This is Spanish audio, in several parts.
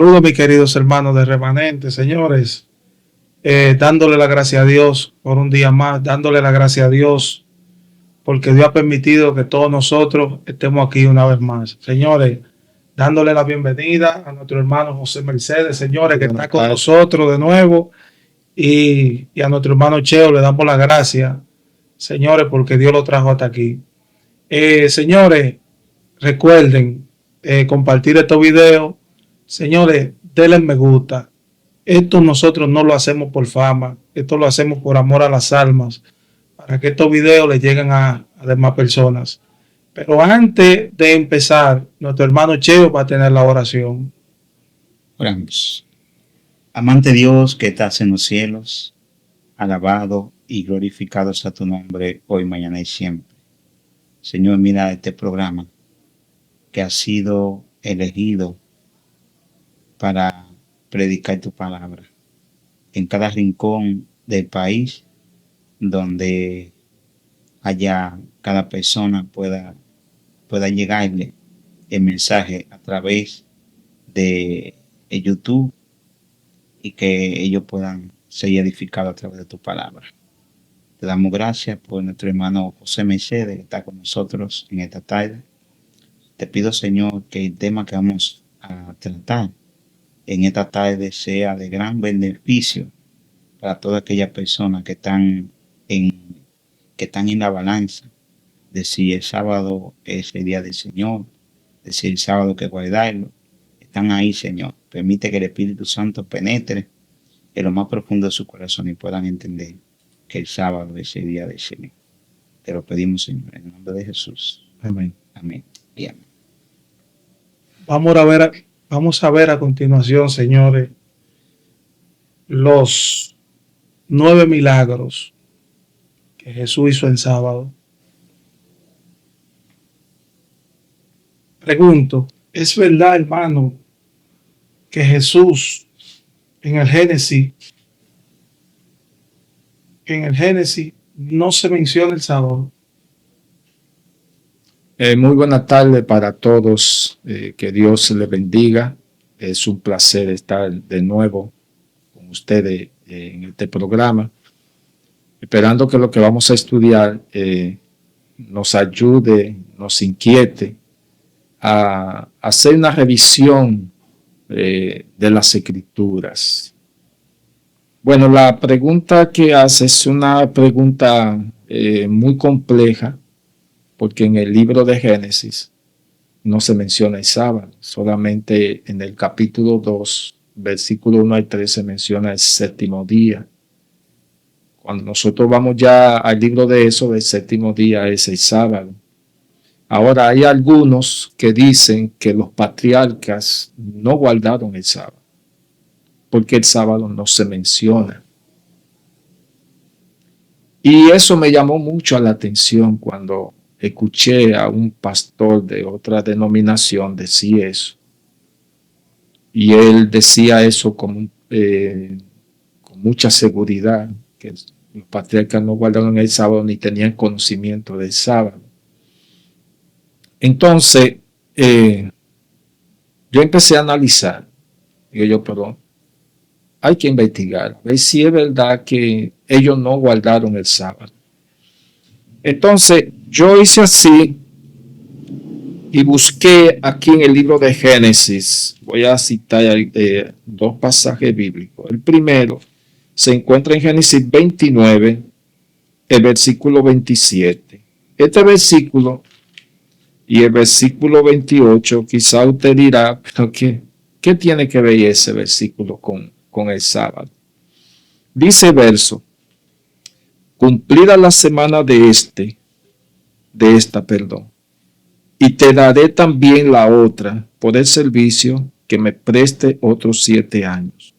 Saludos, mis queridos hermanos de Remanente, señores, dándole la gracia a Dios por un día más, dándole la gracia a Dios porque Dios ha permitido que todos nosotros estemos aquí una vez más. Señores, dándole la bienvenida a nuestro hermano José Mercedes, señores, que está con nosotros de nuevo, y a nuestro hermano Cheo le damos la gracia, señores, porque Dios lo trajo hasta aquí. Señores, recuerden compartir estos videos. Señores, denle me gusta. Esto nosotros no lo hacemos por fama, esto lo hacemos por amor a las almas, para que estos videos le lleguen a demás personas. Pero antes de empezar, nuestro hermano Cheo va a tener la oración. Oramos. Amante Dios que estás en los cielos, alabado y glorificado sea tu nombre hoy, mañana y siempre. Señor, mira este programa que ha sido elegido para predicar tu palabra en cada rincón del país, donde haya cada persona pueda llegarle el mensaje a través de YouTube y que ellos puedan ser edificados a través de tu palabra. Te damos gracias por nuestro hermano José Mercedes que está con nosotros en esta tarde. Te pido, Señor, que el tema que vamos a tratar en esta tarde sea de gran beneficio para todas aquellas personas que están en la balanza de si el sábado es el día del Señor, de si el sábado hay que guardarlo. Están ahí, Señor. Permite que el Espíritu Santo penetre en lo más profundo de su corazón y puedan entender que el sábado es el día del Señor. Te lo pedimos, Señor, en el nombre de Jesús. Amén. Amén y amén. Vamos a ver a continuación, señores, los 9 milagros que Jesús hizo en sábado. Pregunto, ¿es verdad, hermano, que Jesús en el Génesis no se menciona el sábado? Muy buena tarde para todos, que Dios les bendiga. Es un placer estar de nuevo con ustedes en este programa, esperando que lo que vamos a estudiar nos ayude, nos inquiete a hacer una revisión de las Escrituras. Bueno, la pregunta que hace es una pregunta muy compleja, porque en el libro de Génesis no se menciona el sábado, solamente en el capítulo 2, versículo 1 al 3 se menciona el séptimo día. Cuando nosotros vamos ya al libro de eso, el séptimo día es el sábado. Ahora hay algunos que dicen que los patriarcas no guardaron el sábado, porque el sábado no se menciona. Y eso me llamó mucho la atención cuando escuché a un pastor de otra denominación decir eso. Y él decía eso con mucha seguridad, que los patriarcas no guardaron el sábado ni tenían conocimiento del sábado. Entonces, yo empecé a analizar. Pero hay que investigar, a ver si es verdad que ellos no guardaron el sábado. Entonces, yo hice así y busqué aquí en el libro de Génesis. Voy a citar dos pasajes bíblicos. El primero se encuentra en Génesis 29, el versículo 27. Este versículo y el versículo 28, quizá usted dirá, pero ¿qué tiene que ver ese versículo con el sábado? Dice el verso: cumplida la semana de esta, y te daré también la otra por el servicio que me preste otros 7 años.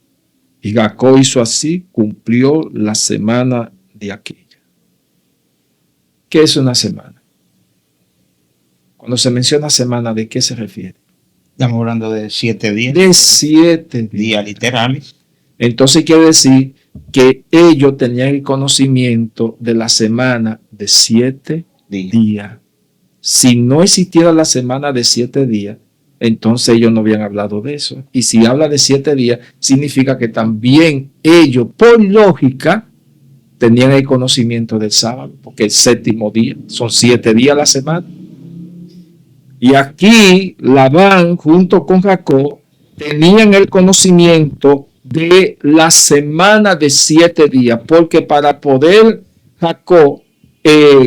Y Jacob hizo así, cumplió la semana de aquella. ¿Qué es una semana? Cuando se menciona semana, ¿de qué se refiere? Estamos hablando de 7 días. De 7 días literales. Entonces quiere decir que ellos tenían el conocimiento de la semana de 7 días. Si no existiera la semana de 7 días, entonces ellos no habían hablado de eso. Y si habla de 7 días, significa que también ellos, por lógica, tenían el conocimiento del sábado, porque el séptimo día, son 7 días a la semana. Y aquí Labán, junto con Jacob, tenían el conocimiento de la semana de 7 días, porque para poder Jacob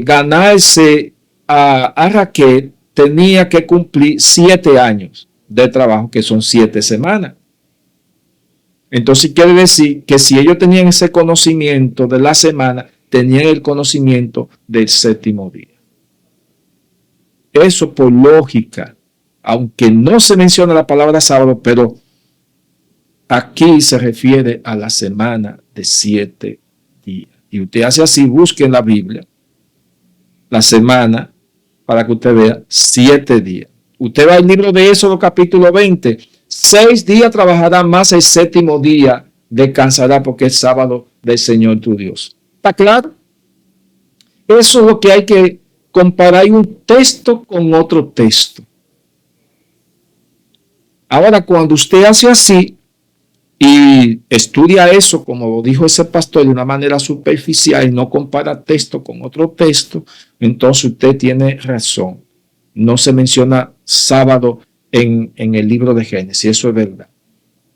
ganarse a Raquel, tenía que cumplir 7 años de trabajo, que son 7 semanas. Entonces quiere decir que si ellos tenían ese conocimiento de la semana, tenían el conocimiento del séptimo día. Eso por lógica, aunque no se menciona la palabra sábado, pero aquí se refiere a la semana de 7 días. Y usted hace así, busque en la Biblia la semana para que usted vea 7 días. Usted va al libro de Éxodo capítulo 20. 6 días trabajará, más el séptimo día descansará, porque es sábado del Señor tu Dios. ¿Está claro? Eso es lo que hay que comparar un texto con otro texto. Ahora, cuando usted hace así y estudia eso, como lo dijo ese pastor, de una manera superficial y no compara texto con otro texto, entonces usted tiene razón. No se menciona sábado en el libro de Génesis, eso es verdad.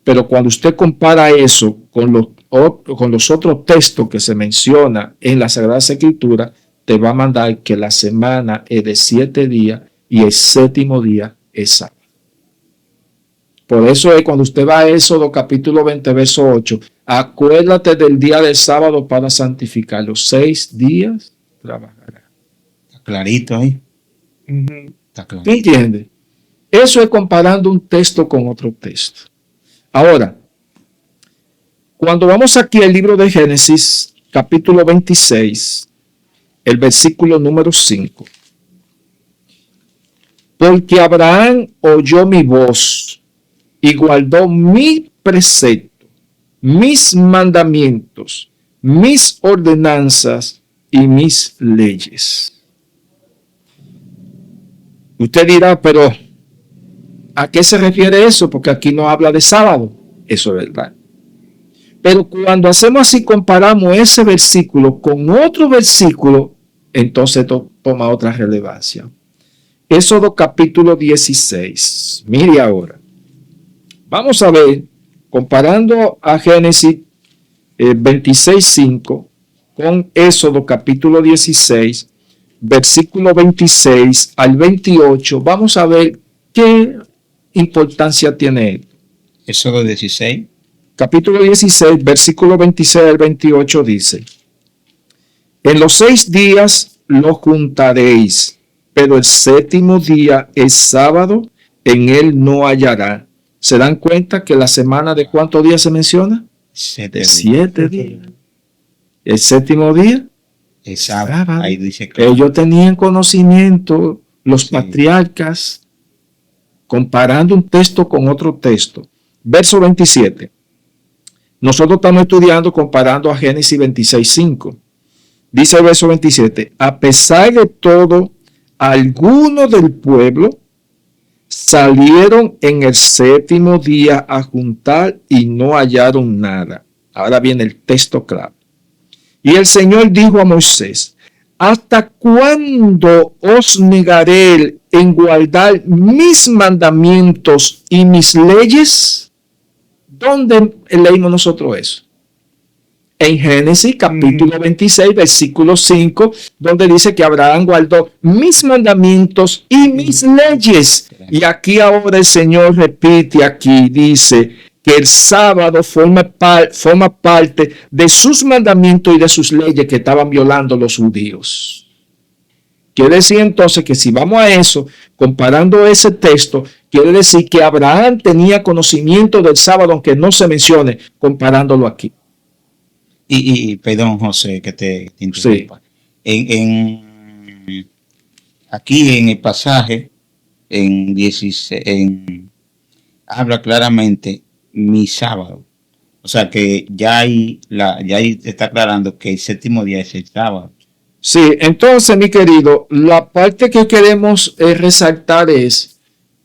Pero cuando usted compara eso con los otros textos que se menciona en la Sagrada Escritura, te va a mandar que la semana es de 7 días y el séptimo día es sábado. Por eso es cuando usted va a Éxodo capítulo 20, verso 8, acuérdate del día del sábado para santificarlo. 6 días trabajará. Está clarito ahí. Está clarito. ¿Entiende? Eso es comparando un texto con otro texto. Ahora, cuando vamos aquí al libro de Génesis, capítulo 26, el versículo número 5. Porque Abraham oyó mi voz y guardó mi precepto, mis mandamientos, mis ordenanzas y mis leyes. Usted dirá, pero ¿a qué se refiere eso? Porque aquí no habla de sábado. Eso es verdad. Pero cuando hacemos así, comparamos ese versículo con otro versículo, entonces toma otra relevancia. Éxodo capítulo 16. Mire ahora. Vamos a ver, comparando a Génesis 26:5 con Éxodo capítulo 16, versículo 26 al 28, vamos a ver qué importancia tiene esto. Éxodo 16. Capítulo 16, versículo 26 al 28 dice: en los 6 días lo juntaréis, pero el séptimo día es sábado, en él no hallará. ¿Se dan cuenta que la semana de cuántos días se menciona? 7 De 7 días. El séptimo día es sábado. Ahí dice que ellos tenían conocimiento, los patriarcas, comparando un texto con otro texto. Verso 27. Nosotros estamos estudiando comparando a Génesis 26:5. Dice el verso 27, a pesar de todo, algunos del pueblo salieron en el séptimo día a juntar y no hallaron nada. Ahora viene el texto clave. Y el Señor dijo a Moisés, ¿hasta cuándo os negaré en guardar mis mandamientos y mis leyes? ¿Dónde leímos nosotros eso? En Génesis capítulo 26, versículo 5, donde dice que Abraham guardó mis mandamientos y mis leyes. Y aquí ahora el Señor repite aquí, dice que el sábado forma parte de sus mandamientos y de sus leyes que estaban violando los judíos. Quiere decir entonces que si vamos a eso, comparando ese texto, quiere decir que Abraham tenía conocimiento del sábado, aunque no se mencione, comparándolo aquí. Y perdón, José, que te interrumpa. Sí. Aquí en el pasaje, en 16, habla claramente mi sábado. O sea que ya ahí está aclarando que el séptimo día es el sábado. Sí, entonces, mi querido, la parte que queremos resaltar es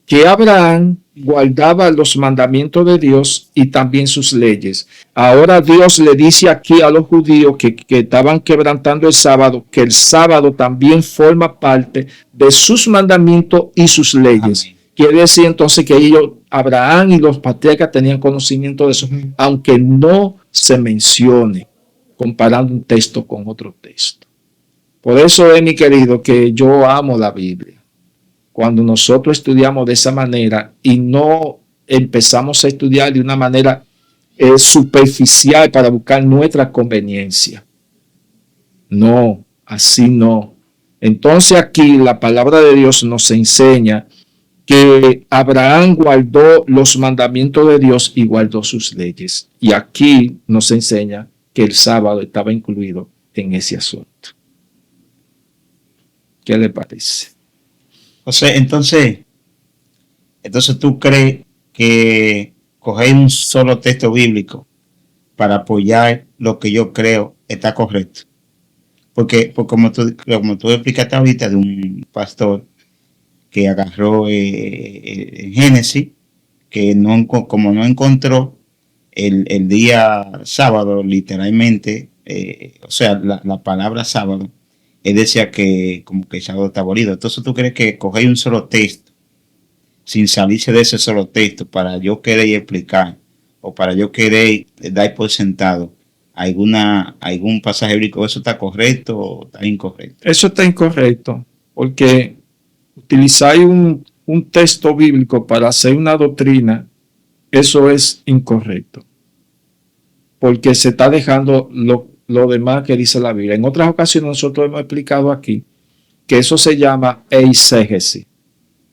que Abraham guardaba los mandamientos de Dios y también sus leyes. Ahora Dios le dice aquí a los judíos que estaban quebrantando el sábado, que el sábado también forma parte de sus mandamientos y sus leyes. Amén. Quiere decir entonces que ellos, Abraham y los patriarcas, tenían conocimiento de eso, aunque no se mencione, comparando un texto con otro texto. Por eso es, mi querido, que yo amo la Biblia. Cuando nosotros estudiamos de esa manera y no empezamos a estudiar de una manera superficial para buscar nuestra conveniencia. No, así no. Entonces aquí la palabra de Dios nos enseña que Abraham guardó los mandamientos de Dios y guardó sus leyes. Y aquí nos enseña que el sábado estaba incluido en ese asunto. ¿Qué le parece? José, entonces tú crees que coger un solo texto bíblico para apoyar lo que yo creo está correcto. Porque como tú explicaste ahorita de un pastor que agarró Génesis, que como no encontró el día sábado, literalmente, o sea, la palabra sábado, él decía que como que el sábado está abolido. Entonces, ¿tú crees que coger un solo texto, sin salirse de ese solo texto, para yo querer explicar, o para yo querer dar por sentado algún pasaje bíblico, eso está correcto o está incorrecto? Eso está incorrecto, porque utilizar un texto bíblico para hacer una doctrina, eso es incorrecto, porque se está dejando lo demás que dice la Biblia. En otras ocasiones nosotros hemos explicado aquí que eso se llama eisegesis.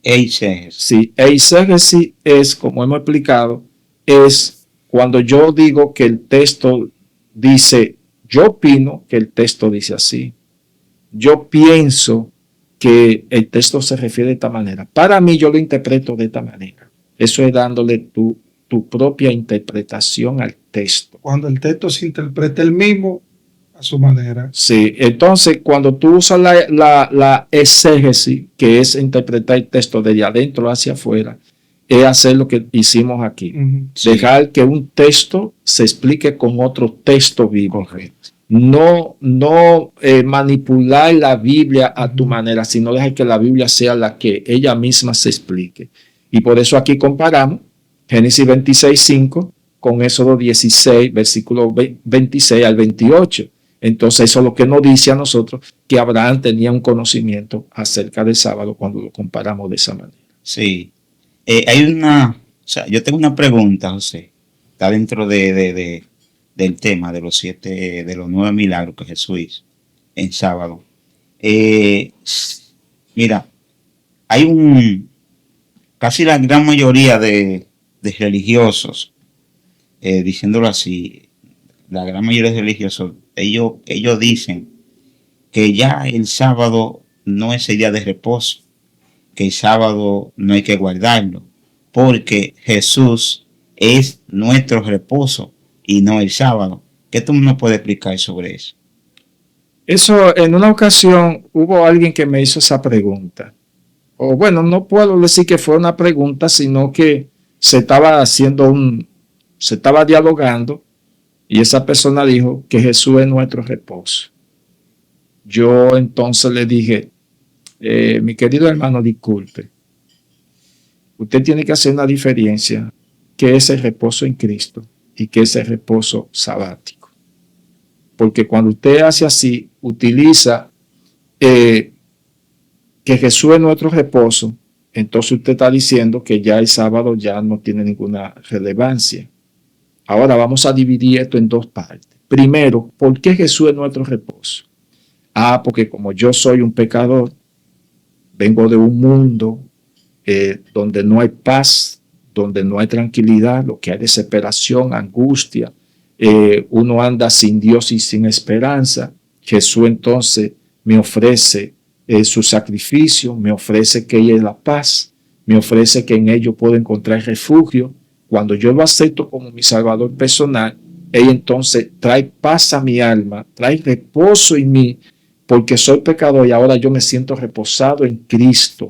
Eisegesis. Sí, eisegesis es, como hemos explicado, es cuando yo digo que el texto dice, yo opino que el texto dice así. Yo pienso que el texto se refiere de esta manera. Para mí yo lo interpreto de esta manera. Eso es dándole tu propia interpretación al texto. Cuando el texto se interpreta el mismo a su manera. Sí, entonces cuando tú usas la exégesis, que es interpretar el texto desde adentro hacia afuera, es hacer lo que hicimos aquí. Dejar que un texto se explique con otro texto bíblico. Correcto. No manipular la Biblia a tu manera, sino dejar que la Biblia sea la que ella misma se explique. Y por eso aquí comparamos Génesis 26:5 con Éxodo 16, versículo 26 al 28. Entonces eso es lo que nos dice a nosotros que Abraham tenía un conocimiento acerca del sábado cuando lo comparamos de esa manera. Sí. Yo tengo una pregunta, José. Está dentro del tema de los 9 milagros que Jesús hizo en sábado. Mira, casi la gran mayoría de religiosos, diciéndolo así, la gran mayoría de religiosos, ellos dicen que ya el sábado no es el día de reposo, que el sábado no hay que guardarlo, porque Jesús es nuestro reposo y no el sábado. ¿Qué tú nos puedes explicar sobre eso? Eso, en una ocasión hubo alguien que me hizo esa pregunta. O bueno, no puedo decir que fue una pregunta, sino que se estaba dialogando y esa persona dijo que Jesús es nuestro reposo. Yo entonces le dije, mi querido hermano, disculpe. Usted tiene que hacer una diferencia, que es el reposo en Cristo y que es el reposo sabático. Porque cuando usted hace así, utiliza que Jesús es nuestro reposo, entonces usted está diciendo que ya el sábado ya no tiene ninguna relevancia. Ahora vamos a dividir esto en dos partes. Primero, ¿por qué Jesús es nuestro reposo? Porque como yo soy un pecador, vengo de un mundo donde no hay paz, donde no hay tranquilidad, lo que hay desesperación, angustia, uno anda sin Dios y sin esperanza. Jesús entonces me ofrece su sacrificio, me ofrece que ella es la paz, me ofrece que en ello puedo encontrar refugio. Cuando yo lo acepto como mi Salvador personal, Él entonces trae paz a mi alma, trae reposo en mí, porque soy pecador y ahora yo me siento reposado en Cristo.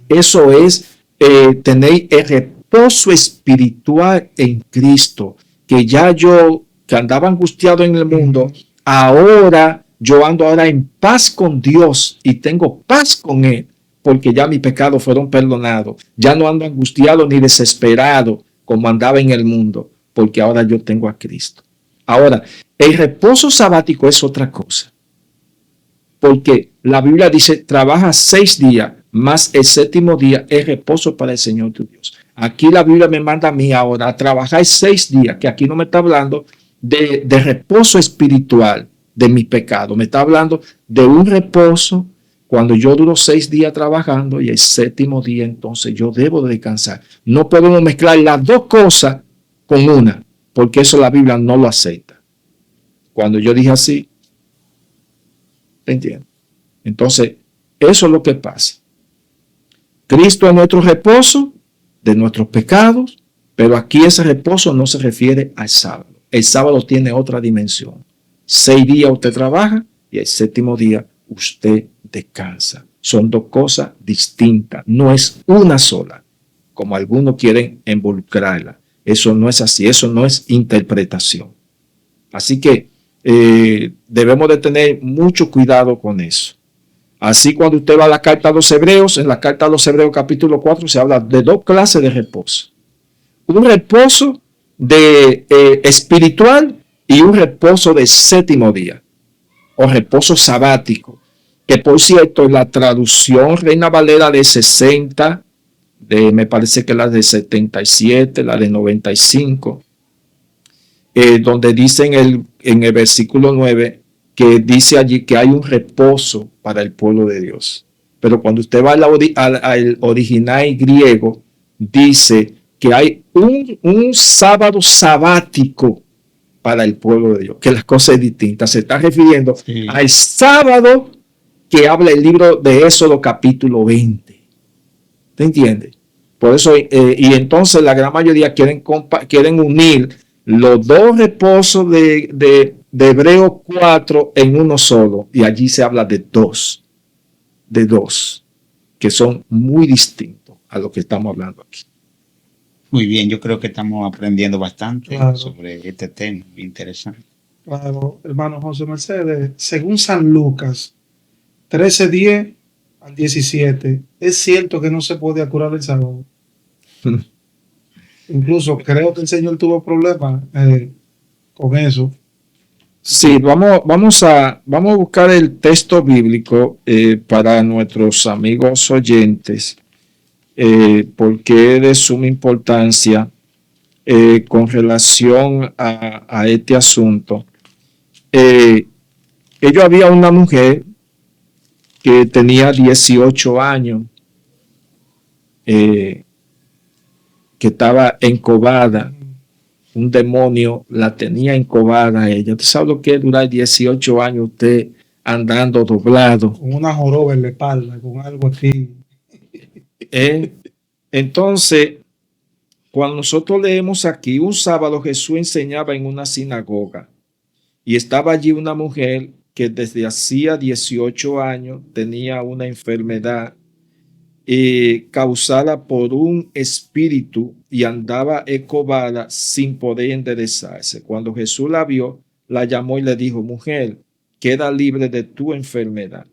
Eso es tenéis el reposo espiritual en Cristo, que ya yo, que andaba angustiado en el mundo, ahora yo ando ahora en paz con Dios y tengo paz con Él, porque ya mis pecados fueron perdonados. Ya no ando angustiado ni desesperado como andaba en el mundo, porque ahora yo tengo a Cristo. Ahora, el reposo sabático es otra cosa, porque la Biblia dice, trabaja 6 días, más el séptimo día es reposo para el Señor tu Dios. Aquí la Biblia me manda a mí ahora a trabajar 6 días, que aquí no me está hablando de reposo espiritual de mi pecado, me está hablando de un reposo cuando yo duro 6 días trabajando y el séptimo día entonces yo debo de descansar. No podemos mezclar las dos cosas con una, porque eso la Biblia no lo acepta. Cuando yo dije así, ¿te entiendes? Entonces, eso es lo que pasa. Cristo es nuestro reposo de nuestros pecados, pero aquí ese reposo no se refiere al sábado. El sábado tiene otra dimensión. 6 días usted trabaja y el séptimo día usted descansa. Son dos cosas distintas, no es una sola, como algunos quieren involucrarla. Eso no es así, eso no es interpretación. Así que debemos de tener mucho cuidado con eso. Así cuando usted va a la carta a los Hebreos, en la carta a los Hebreos capítulo 4 se habla de 2 clases de reposo. Un reposo espiritual y un reposo de séptimo día, o reposo sabático, que por cierto la traducción Reina Valera de 60, me parece que la de 77, la de 95, donde dice en el versículo 9, que dice allí que hay un reposo para el pueblo de Dios. Pero cuando usted va al original griego, dice que hay un sábado sabático para el pueblo de Dios, que las cosas es distintas. Se está refiriendo al sábado que habla el libro de Éxodo capítulo 20. ¿Te entiendes? Por eso, y entonces la gran mayoría quieren unir los dos reposos de Hebreos 4 en uno solo, y allí se habla de dos, que son muy distintos a lo que estamos hablando aquí. Muy bien, yo creo que estamos aprendiendo bastante Claro. sobre este tema, muy interesante. Claro, hermano José Mercedes, según San Lucas 13:10 al 17, es cierto que no se podía curar el sábado. Incluso creo que el Señor tuvo problemas con eso. Sí, vamos a buscar el texto bíblico para nuestros amigos oyentes, porque es de suma importancia con relación a este asunto. Había una mujer que tenía 18 años, que estaba encobada. Un demonio la tenía encobada a ella. ¿Usted sabe lo que es durar 18 años usted andando doblado? Con una joroba en la espalda, con algo aquí. Entonces, cuando nosotros leemos aquí, un sábado Jesús enseñaba en una sinagoga y estaba allí una mujer que desde hacía 18 años tenía una enfermedad causada por un espíritu y andaba encobada sin poder enderezarse. Cuando Jesús la vio, la llamó y le dijo: mujer, queda libre de tu enfermedad.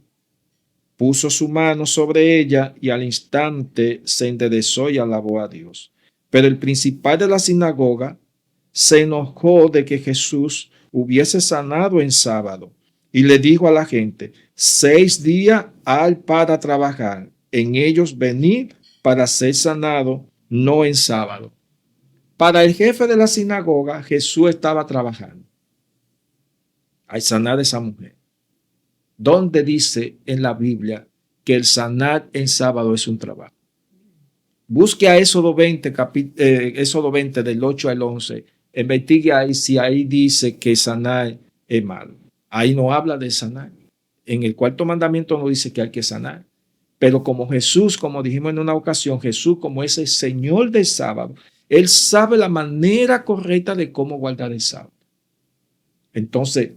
Puso su mano sobre ella y al instante se enderezó y alabó a Dios. Pero el principal de la sinagoga se enojó de que Jesús hubiese sanado en sábado y le dijo a la gente: 6 días hay para trabajar, en ellos venid para ser sanado, no en sábado. Para el jefe de la sinagoga, Jesús estaba trabajando al sanar a esa mujer. ¿Dónde dice en la Biblia que el sanar en sábado es un trabajo? Busque a Éxodo 20, Éxodo 20 del 8 al 11. Investigue ahí si ahí dice que sanar es malo. Ahí no habla de sanar. En el 4º mandamiento no dice que hay que sanar. Pero como Jesús, como dijimos en una ocasión, Jesús como es el Señor del sábado, Él sabe la manera correcta de cómo guardar el sábado. Entonces,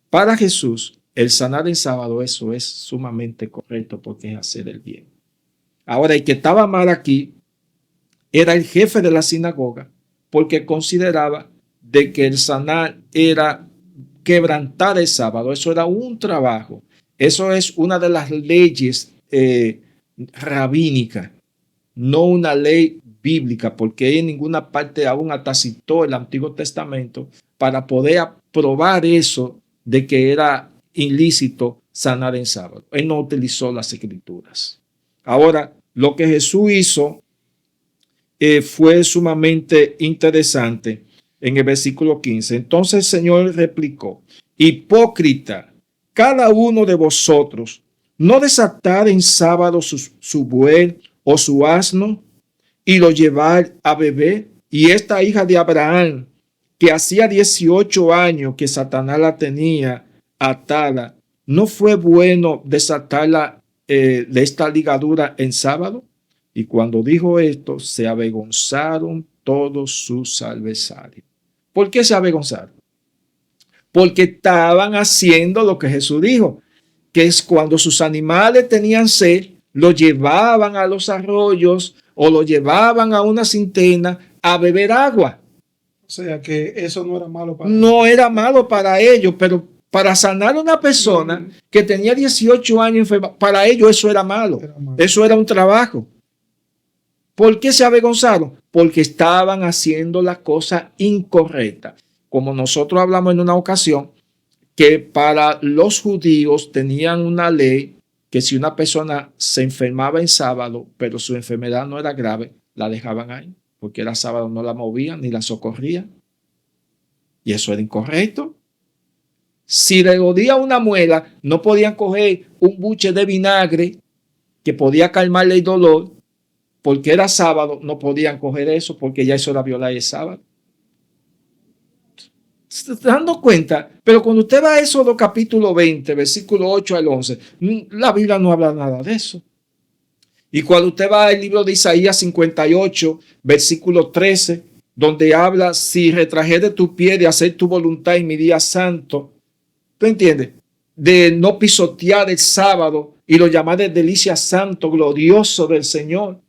para Jesús, el sanar en sábado, eso es sumamente correcto porque es hacer el bien. Ahora, el que estaba mal aquí era el jefe de la sinagoga, porque consideraba de que el sanar era quebrantar el sábado. Eso era un trabajo. Eso es una de las leyes rabínicas, no una ley bíblica, porque en ninguna parte aún hasta citó el Antiguo Testamento para poder aprobar eso de que era ilícito sanar en sábado. Él no utilizó las escrituras. Ahora, lo que Jesús hizo fue sumamente interesante en el versículo 15. Entonces el Señor replicó: hipócrita, cada uno de vosotros no desatar en sábado su buey o su asno y lo llevar a beber. Y esta hija de Abraham, que hacía 18 años que Satanás la tenía atada, ¿no fue bueno desatarla de esta ligadura en sábado? Y cuando dijo esto, se avergonzaron todos sus adversarios. ¿Por qué se avergonzaron? Porque estaban haciendo lo que Jesús dijo, que es cuando sus animales tenían sed, lo llevaban a los arroyos o lo llevaban a una cisterna a beber agua. O sea que eso no era malo para No era malo para ellos, pero para sanar a una persona que tenía 18 años enferma, para ellos eso era malo. Eso era un trabajo. ¿Por qué se avergonzaron? Porque estaban haciendo la cosa incorrecta. Como nosotros hablamos en una ocasión, que para los judíos tenían una ley que si una persona se enfermaba en sábado, pero su enfermedad no era grave, la dejaban ahí, porque era sábado, no la movían ni la socorrían. Y eso era incorrecto. Si le dolía una muela, no podían coger un buche de vinagre que podía calmarle el dolor, porque era sábado, no podían coger eso, porque ya eso era violar el sábado. ¿Se está dando cuenta? Pero cuando usted va a Éxodo capítulo 20, versículo 8 al 11, la Biblia no habla nada de eso. Y cuando usted va al libro de Isaías 58, versículo 13, donde habla: si retrajere tu pie de hacer tu voluntad en mi día santo, ¿tú entiendes? De no pisotear el sábado y lo llamaré delicia santo, glorioso del Señor.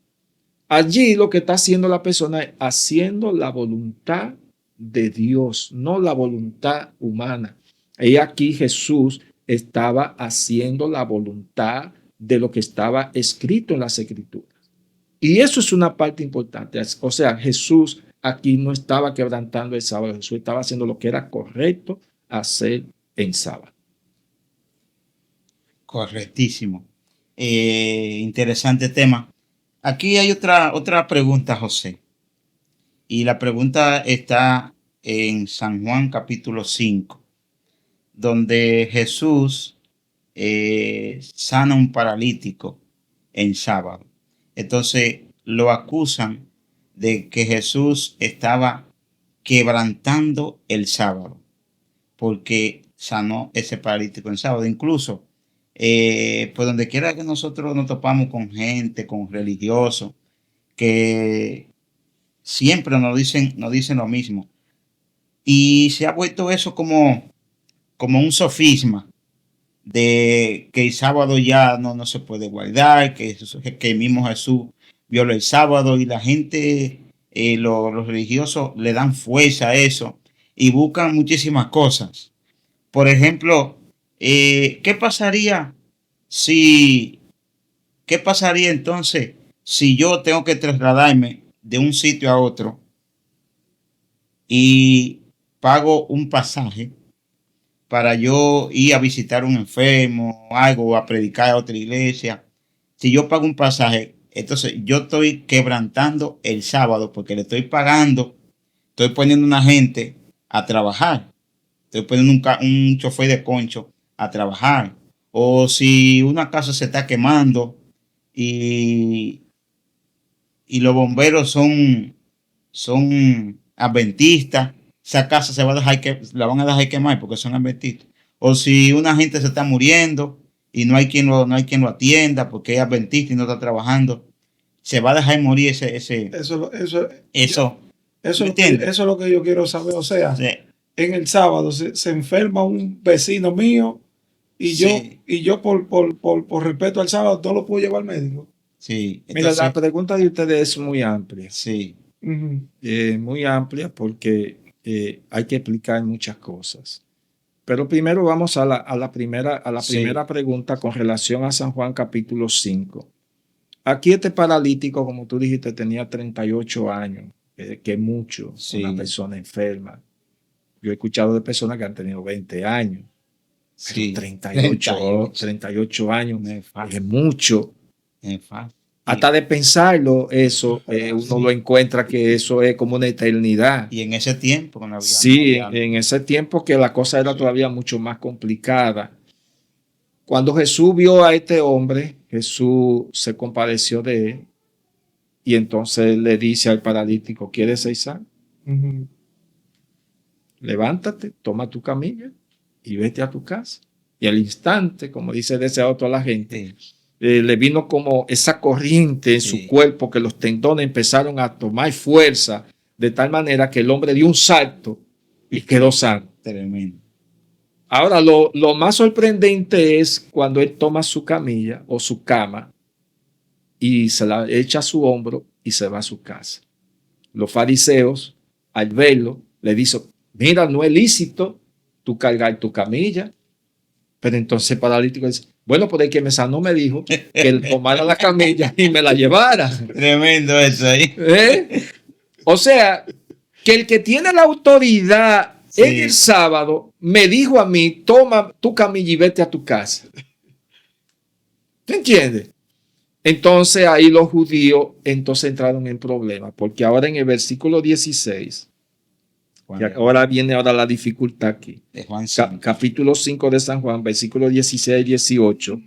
Allí lo que está haciendo la persona es haciendo la voluntad de Dios, no la voluntad humana. Y aquí Jesús estaba haciendo la voluntad de lo que estaba escrito en las Escrituras. Y eso es una parte importante. O sea, Jesús aquí no estaba quebrantando el sábado. Jesús estaba haciendo lo que era correcto hacer en sábado. Correctísimo. Interesante tema. Aquí hay otra pregunta, José. Y la pregunta está en San Juan capítulo 5, donde Jesús sana a un paralítico en sábado. Entonces lo acusan de que Jesús estaba quebrantando el sábado porque sanó ese paralítico en sábado. Incluso por donde quiera que nosotros nos topamos con gente, con religiosos, que siempre nos dicen lo mismo. Y se ha vuelto eso como un sofisma de que el sábado ya no se puede guardar, que el mismo Jesús violó el sábado, y la gente, los religiosos le dan fuerza a eso y buscan muchísimas cosas. Por ejemplo, ¿qué pasaría entonces si yo tengo que trasladarme de un sitio a otro y pago un pasaje para yo ir a visitar a un enfermo o algo, a predicar a otra iglesia? Si yo pago un pasaje, entonces yo estoy quebrantando el sábado porque le estoy pagando, estoy poniendo una gente a trabajar, estoy poniendo un chofer de concho a trabajar. O si una casa se está quemando y los bomberos son adventistas, esa casa la van a dejar quemar porque son adventistas. O si una gente se está muriendo y no hay quien lo atienda porque es adventista y no está trabajando, se va a dejar morir ese. Eso es lo que yo quiero saber. O sea, sí. En el sábado se enferma un vecino mío y yo por respeto al sábado no lo puedo llevar al médico. Sí, Mira, entonces, la pregunta de ustedes es muy amplia. sí, Ujú. Muy amplia porque hay que explicar muchas cosas. Pero primero vamos a la Sí. primera pregunta con relación a San Juan capítulo 5. Aquí este paralítico, como tú dijiste, tenía 38 años, que es mucho, Sí. una persona enferma. Yo he escuchado de personas que han tenido 20 años, pero sí, 38 años no es fácil, es mucho. no es fácil. Hasta de pensarlo, eso, uno lo encuentra que eso es como una eternidad. Y en ese tiempo, cuando había Sí, novia, en ese tiempo que la cosa era todavía mucho más complicada. Cuando Jesús vio a este hombre, Jesús se compadeció de él y entonces le dice al paralítico, ¿quieres ser sano? Ujú. Levántate, toma tu camilla y vete a tu casa. Y al instante, como dice deseado toda la gente, sí, le vino como esa corriente en su Sí. cuerpo que los tendones empezaron a tomar fuerza de tal manera que el hombre dio un salto y quedó sano. tremendo. Ahora, lo más sorprendente es cuando él toma su camilla o su cama y se la echa a su hombro y se va a su casa. Los fariseos, al verlo, le dicen, mira, no es lícito tú cargar tu camilla. Pero entonces el paralítico dice, bueno, pues el que me sanó me dijo que él tomara la camilla y me la llevara. Tremendo eso ahí. ¿Eh? O sea, que el que tiene la autoridad Sí. en el sábado me dijo a mí, toma tu camilla y vete a tu casa. ¿Te entiendes? Entonces ahí los judíos entonces entraron en problemas, porque ahora en el versículo 16, y ahora viene la dificultad aquí. De Juan 5. Capítulo 5 de San Juan, versículo 16 y 18,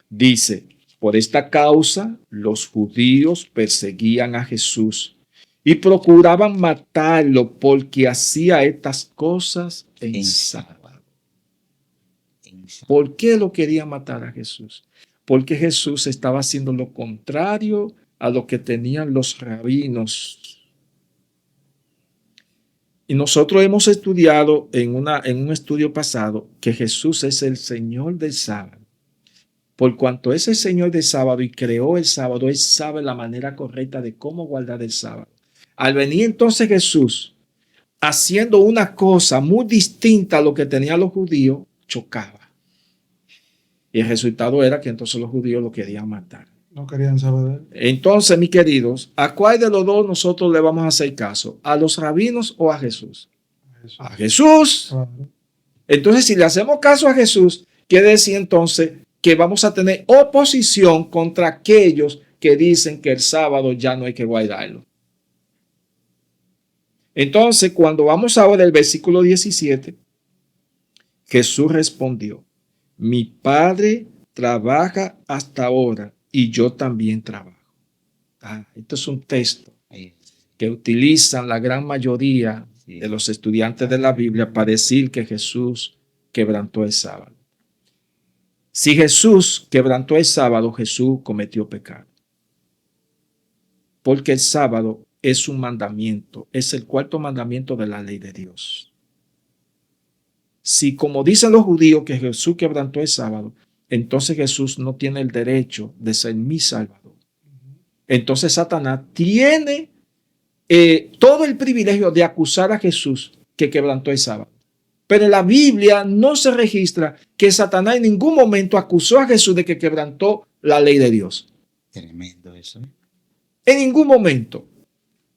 dice, por esta causa los judíos perseguían a Jesús y procuraban matarlo porque hacía estas cosas en sábado. ¿Por qué lo querían matar a Jesús? Porque Jesús estaba haciendo lo contrario a lo que tenían los rabinos. Y nosotros hemos estudiado en un estudio pasado que Jesús es el Señor del sábado. Por cuanto es el Señor del sábado y creó el sábado, Él sabe la manera correcta de cómo guardar el sábado. Al venir entonces Jesús haciendo una cosa muy distinta a lo que tenían los judíos, chocaba. Y el resultado era que entonces los judíos lo querían matar. No querían saber de él. Entonces, mis queridos, ¿a cuál de los dos nosotros le vamos a hacer caso? ¿A los rabinos o a Jesús? Eso. A Jesús. Claro. Entonces, si le hacemos caso a Jesús, quiere decir entonces que vamos a tener oposición contra aquellos que dicen que el sábado ya no hay que guardarlo. Entonces, cuando vamos ahora al versículo 17, Jesús respondió, mi Padre trabaja hasta ahora y yo también trabajo. Esto es un texto que utilizan la gran mayoría de los estudiantes de la Biblia para decir que Jesús quebrantó el sábado. Si Jesús quebrantó el sábado, Jesús cometió pecado. Porque el sábado es un mandamiento, es el cuarto mandamiento de la ley de Dios. Si, como dicen los judíos, que Jesús quebrantó el sábado, entonces Jesús no tiene el derecho de ser mi Salvador. Entonces Satanás tiene todo el privilegio de acusar a Jesús que quebrantó el sábado. Pero en la Biblia no se registra que Satanás en ningún momento acusó a Jesús de que quebrantó la ley de Dios. Tremendo eso. En ningún momento.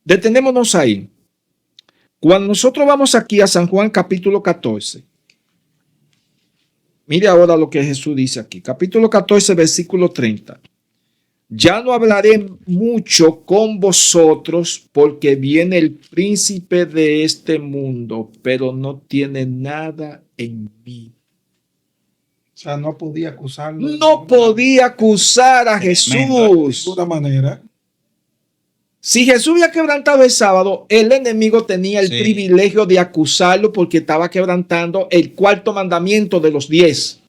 Detenémonos ahí. Cuando nosotros vamos aquí a San Juan capítulo 14, mire ahora lo que Jesús dice aquí. Capítulo 14, versículo 30. Ya no hablaré mucho con vosotros porque viene el príncipe de este mundo, pero no tiene nada en mí. O sea, no podía acusarlo. No podía acusar a De Jesús. ninguna manera. Si Jesús había quebrantado el sábado, el enemigo tenía el privilegio de acusarlo porque estaba quebrantando el cuarto mandamiento de los 10.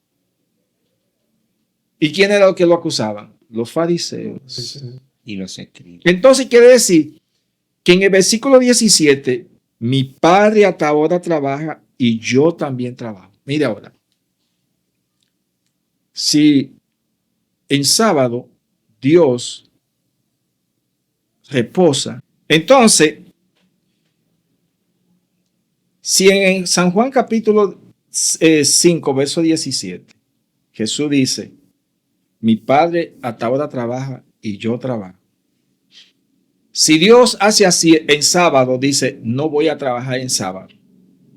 ¿Y quién era lo que lo acusaban? Los fariseos. Y los escribas. Entonces quiere decir que en el versículo 17, mi Padre hasta ahora trabaja y yo también trabajo. Mire ahora. Si en sábado Dios reposa. Entonces, si en San Juan capítulo 5, verso 17, Jesús dice, mi Padre hasta ahora trabaja y yo trabajo. Si Dios hace así en sábado, dice, no voy a trabajar en sábado.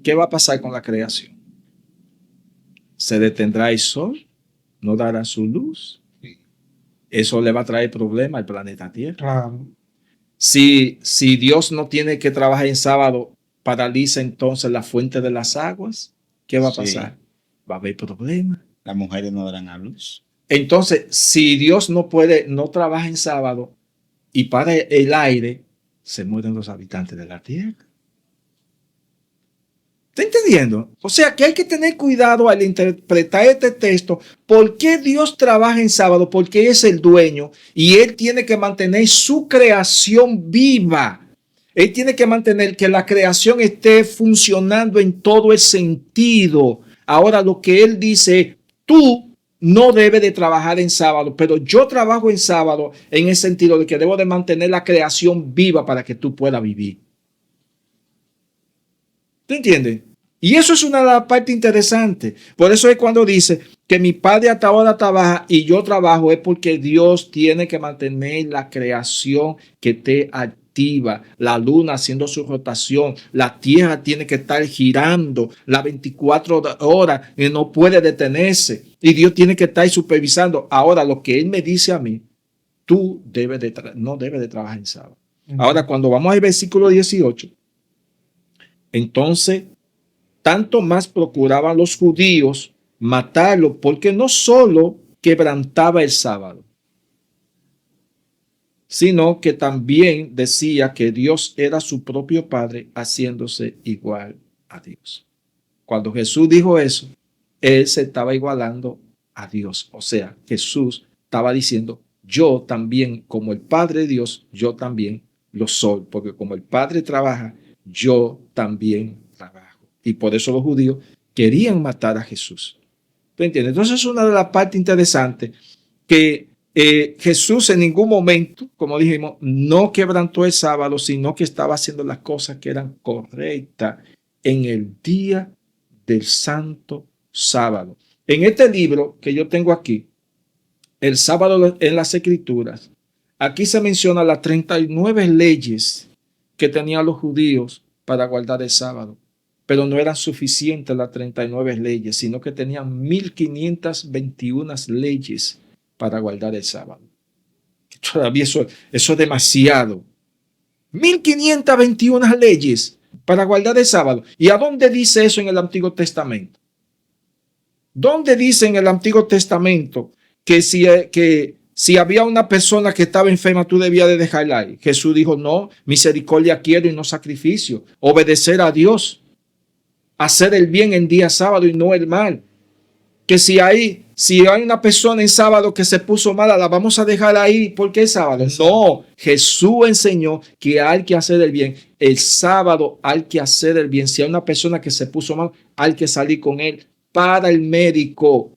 ¿Qué va a pasar con la creación? ¿Se detendrá el sol? ¿No dará su luz? Eso le va a traer problemas al planeta Tierra. Claro. Si Dios no tiene que trabajar en sábado, paraliza entonces la fuente de las aguas. ¿Qué va a pasar? Va a haber problemas. Las mujeres no darán a luz. Entonces, si Dios no trabaja en sábado y para el aire, se mueren los habitantes de la tierra. ¿Está entendiendo? O sea que hay que tener cuidado al interpretar este texto. ¿Por qué Dios trabaja en sábado? Porque es el dueño y Él tiene que mantener su creación viva. Él tiene que mantener que la creación esté funcionando en todo el sentido. Ahora lo que Él dice, tú no debes de trabajar en sábado, pero yo trabajo en sábado en el sentido de que debo de mantener la creación viva para que tú puedas vivir. ¿Tú entiendes? Y eso es una de las partes interesantes. Por eso es cuando dice que mi Padre hasta ahora trabaja y yo trabajo, es porque Dios tiene que mantener la creación que esté activa, la luna haciendo su rotación, la tierra tiene que estar girando las 24 horas y no puede detenerse. Y Dios tiene que estar supervisando. Ahora, lo que Él me dice a mí, tú no debes de trabajar en sábado. Ahora, cuando vamos al versículo 18, entonces, tanto más procuraban los judíos matarlo porque no solo quebrantaba el sábado, sino que también decía que Dios era su propio Padre, haciéndose igual a Dios. Cuando Jesús dijo eso, Él se estaba igualando a Dios. O sea, Jesús estaba diciendo, yo también, como el Padre de Dios, yo también lo soy, porque como el Padre trabaja, yo también trabajo. Y por eso los judíos querían matar a Jesús. ¿Tú entiendes? Entonces es una de las partes interesantes que Jesús en ningún momento, como dijimos, no quebrantó el sábado, sino que estaba haciendo las cosas que eran correctas en el día del santo sábado. En este libro que yo tengo aquí, el sábado en las Escrituras, aquí se menciona las 39 leyes que tenían los judíos para guardar el sábado. Pero no eran suficientes las 39 leyes, sino que tenían 1521 leyes para guardar el sábado. Todavía eso es demasiado. 1521 leyes para guardar el sábado. ¿Y a dónde dice eso en el Antiguo Testamento? ¿Dónde dice en el Antiguo Testamento que si había una persona que estaba enferma, tú debías de dejarla ahí? Jesús dijo, no, misericordia quiero y no sacrificio. Obedecer a Dios. Hacer el bien en día sábado y no el mal. Que si hay una persona en sábado que se puso mala, la vamos a dejar ahí porque es sábado. No, Jesús enseñó que hay que hacer el bien. El sábado hay que hacer el bien. Si hay una persona que se puso mal, hay que salir con él para el médico.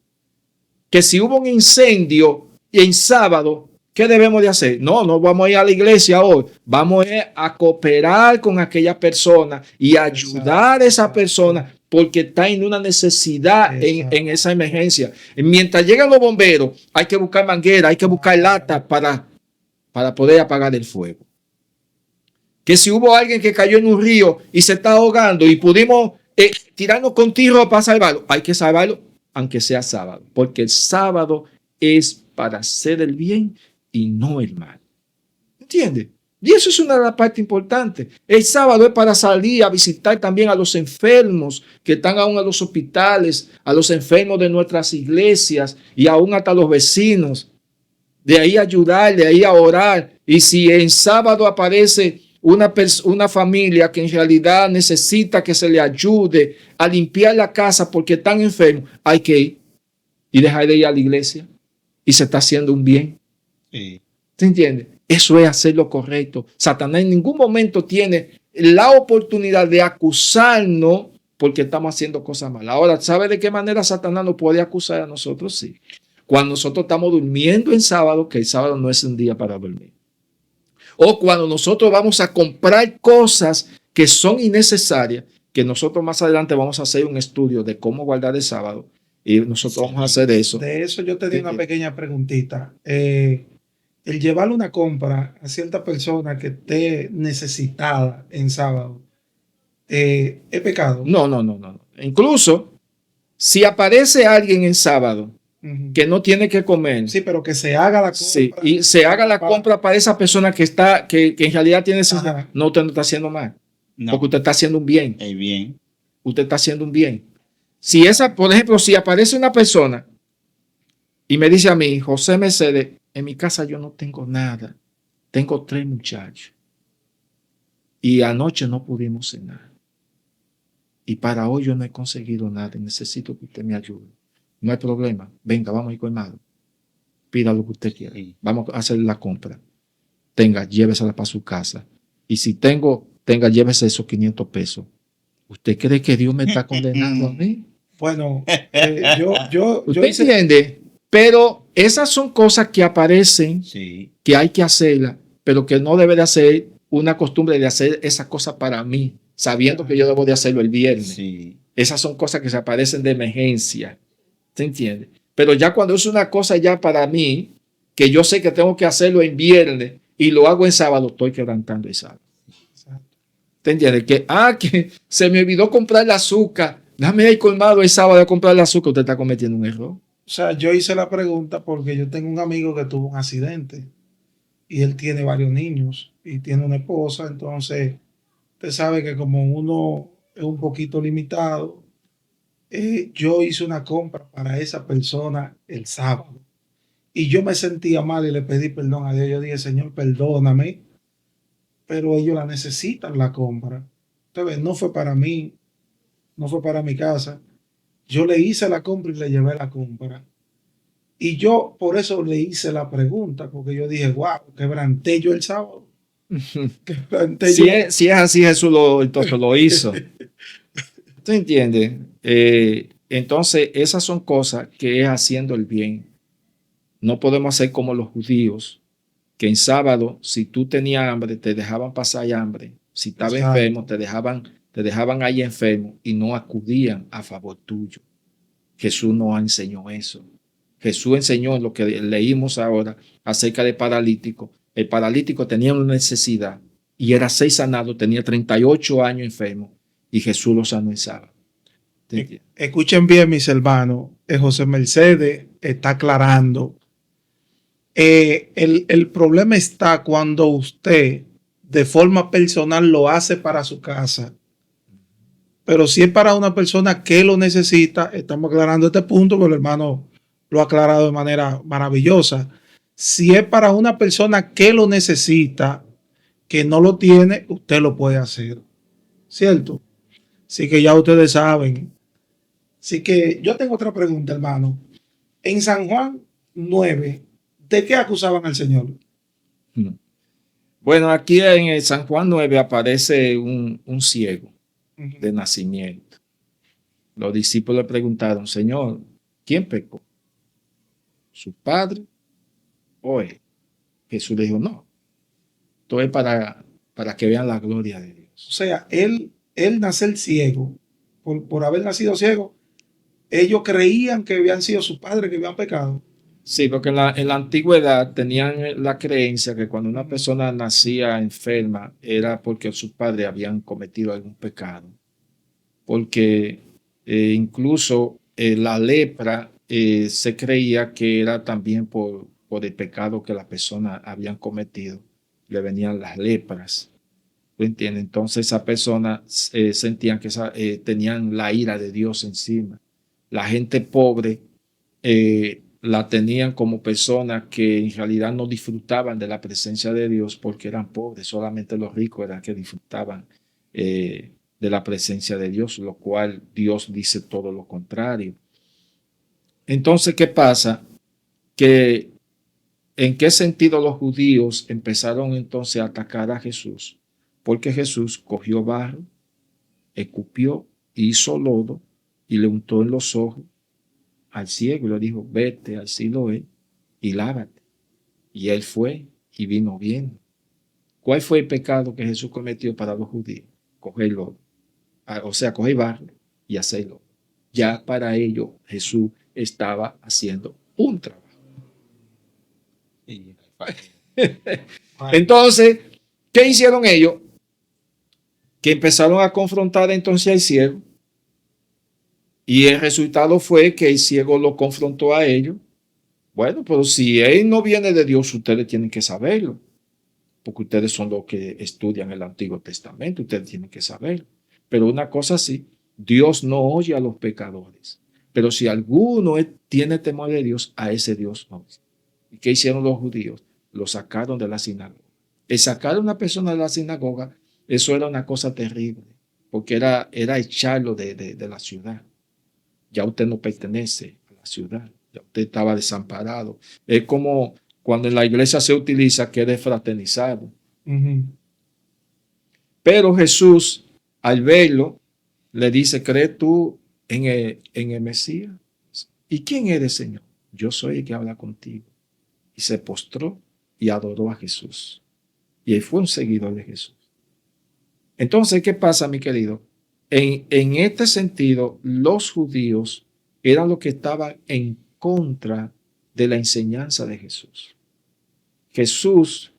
Que si hubo un incendio en sábado, ¿qué debemos de hacer? No vamos a ir a la iglesia hoy. Vamos a cooperar con aquella persona y ayudar a esa persona porque está en una necesidad en esa emergencia. Mientras llegan los bomberos, hay que buscar manguera, hay que buscar lata para poder apagar el fuego. Que si hubo alguien que cayó en un río y se está ahogando y pudimos tirarnos con tiro para salvarlo, hay que salvarlo aunque sea sábado, porque el sábado es para hacer el bien y no el mal. ¿Entiendes? Y eso es una de las partes importantes. El sábado es para salir a visitar también a los enfermos que están aún en los hospitales, a los enfermos de nuestras iglesias y aún hasta los vecinos. De ahí ayudar, de ahí a orar. Y si en sábado aparece una familia que en realidad necesita que se le ayude a limpiar la casa porque están enfermos, hay que ir y dejar de ir a la iglesia. Y se está haciendo un bien. Sí. ¿Te entiendes? Eso es hacer lo correcto. Satanás en ningún momento tiene la oportunidad de acusarnos porque estamos haciendo cosas malas. Ahora, ¿sabe de qué manera Satanás nos puede acusar a nosotros? Sí. Cuando nosotros estamos durmiendo en sábado, que el sábado no es un día para dormir. O cuando nosotros vamos a comprar cosas que son innecesarias, que nosotros más adelante vamos a hacer un estudio de cómo guardar el sábado, y nosotros vamos a hacer eso. De eso yo tenía una pequeña preguntita. El llevarle una compra a cierta persona que esté necesitada en sábado, ¿es pecado? No, no, no, no. Incluso, si aparece alguien en sábado Ujú. que no tiene que comer, Sí, pero que se haga la compra. sí, y se haga la compra para esa persona que en realidad tiene necesidad, Ajá. no, usted no está haciendo mal, No, porque usted está haciendo un bien. bien. Usted está haciendo un bien. Si esa, por ejemplo, si aparece una persona y me dice a mí, José Mercedes, en mi casa yo no tengo nada, tengo 3 muchachos y anoche no pudimos cenar y para hoy yo no he conseguido nada y necesito que usted me ayude. No hay problema, venga, vamos a ir colmado, pida lo que usted quiera, Sí. vamos a hacer la compra, tenga, llévesela para su casa y si tenga, llévese esos 500 pesos. ¿Usted cree que Dios me está condenando a mí? Bueno, yo ¿Usted hice, entiende? Pero esas son cosas que aparecen, Sí. que hay que hacerlas, pero que no debe de hacer una costumbre de hacer esa cosa para mí, sabiendo que yo debo de hacerlo el viernes. Sí. Esas son cosas que se aparecen de emergencia. ¿Se entiende? Pero ya cuando es una cosa ya para mí, que yo sé que tengo que hacerlo en viernes y lo hago en sábado, estoy quebrantando el sábado. ¿Te entiendes? Que se me olvidó comprar el azúcar. Déjame ir colmado el sábado a comprar el azúcar. Usted está cometiendo un error. o sea, yo hice la pregunta porque yo tengo un amigo que tuvo un accidente y él tiene varios niños y tiene una esposa, entonces usted sabe que como uno es un poquito limitado, yo hice una compra para esa persona el sábado y yo me sentía mal y le pedí perdón a Dios. Yo dije, Señor, perdóname, pero ellos la necesitan la compra. Entonces, no fue para mí, no fue para mi casa. Yo le hice la compra y le llevé la compra. Y yo por eso le hice la pregunta, porque yo dije, wow, quebranté yo el sábado. Quebranté Si yo. es así, Jesús entonces lo hizo. ¿Tú entiendes? Entonces, esas son cosas que es haciendo el bien. No podemos hacer como los judíos, que en sábado, si tú tenías hambre, te dejaban pasar hambre. Si estabas Exacto. enfermo, te dejaban ahí enfermo y no acudían a favor tuyo. Jesús no enseñó eso. Jesús enseñó lo que leímos ahora acerca del paralítico. El paralítico tenía una necesidad y era 6 sanado, tenía 38 años enfermo y Jesús lo sanó en sábado. ¿Te entiendes? Escuchen bien, mis hermanos. José Mercedes está aclarando. El problema está cuando usted de forma personal lo hace para su casa. Pero si es para una persona que lo necesita, estamos aclarando este punto, pero el hermano lo ha aclarado de manera maravillosa. Si es para una persona que lo necesita, que no lo tiene, usted lo puede hacer. ¿Cierto? Así que ya ustedes saben. Así que yo tengo otra pregunta, hermano. En San Juan 9, ¿de qué acusaban al Señor? Bueno, aquí en el San Juan 9 aparece un ciego de nacimiento. Los discípulos le preguntaron, Señor, ¿quién pecó? ¿Su padre o él? Jesús le dijo, no, esto es para que vean la gloria de O Dios. sea, él nacer ciego, por haber nacido ciego, ellos creían que habían sido sus padres que habían pecado. Sí, porque en la antigüedad tenían la creencia que cuando una persona nacía enferma era porque sus padres habían cometido algún pecado. Porque incluso la lepra se creía que era también por el pecado que las personas habían cometido. Le venían las lepras. ¿Tú entiendes? Entonces esas personas sentían que tenían la ira de Dios encima. La gente pobre la tenían como personas que en realidad no disfrutaban de la presencia de Dios porque eran pobres. Solamente los ricos eran que disfrutaban de la presencia de Dios, lo cual Dios dice todo lo contrario. Entonces, ¿qué pasa? Que ¿en qué sentido los judíos empezaron entonces a atacar a Jesús? Porque Jesús cogió barro, escupió, hizo lodo y le untó en los ojos al ciego y le dijo, vete al Siloé y lávate. Y él fue y vino bien. ¿Cuál fue el pecado que Jesús cometió para los judíos? Cogerlo, o sea, coger barro y hacerlo. Ya para ello Jesús estaba haciendo un trabajo. Entonces, ¿qué hicieron ellos? Que empezaron a confrontar entonces al ciego. Y el resultado fue que el ciego lo confrontó a ellos. Bueno, pero si él no viene de Dios, ustedes tienen que saberlo. Porque ustedes son los que estudian el Antiguo Testamento, ustedes tienen que saberlo. Pero una cosa sí, Dios no oye a los pecadores. Pero si alguno tiene temor de Dios, a ese Dios no. ¿Y qué hicieron los judíos? Lo sacaron de la sinagoga. El sacar a una persona de la sinagoga, eso era una cosa terrible, porque era echarlo de la ciudad. Ya usted no pertenece a la ciudad, ya usted estaba desamparado. Es como cuando en la iglesia se utiliza que eres fraternizado. Pero Jesús, al verlo, le dice, ¿crees tú en el Mesías? ¿Y quién eres, Señor? Yo soy el que habla contigo. Y se postró y adoró a Jesús. Y él fue un seguidor de Jesús. Entonces, ¿qué pasa, mi querido? En este sentido, los judíos eran los que estaban en contra de la enseñanza de Jesús. Jesús,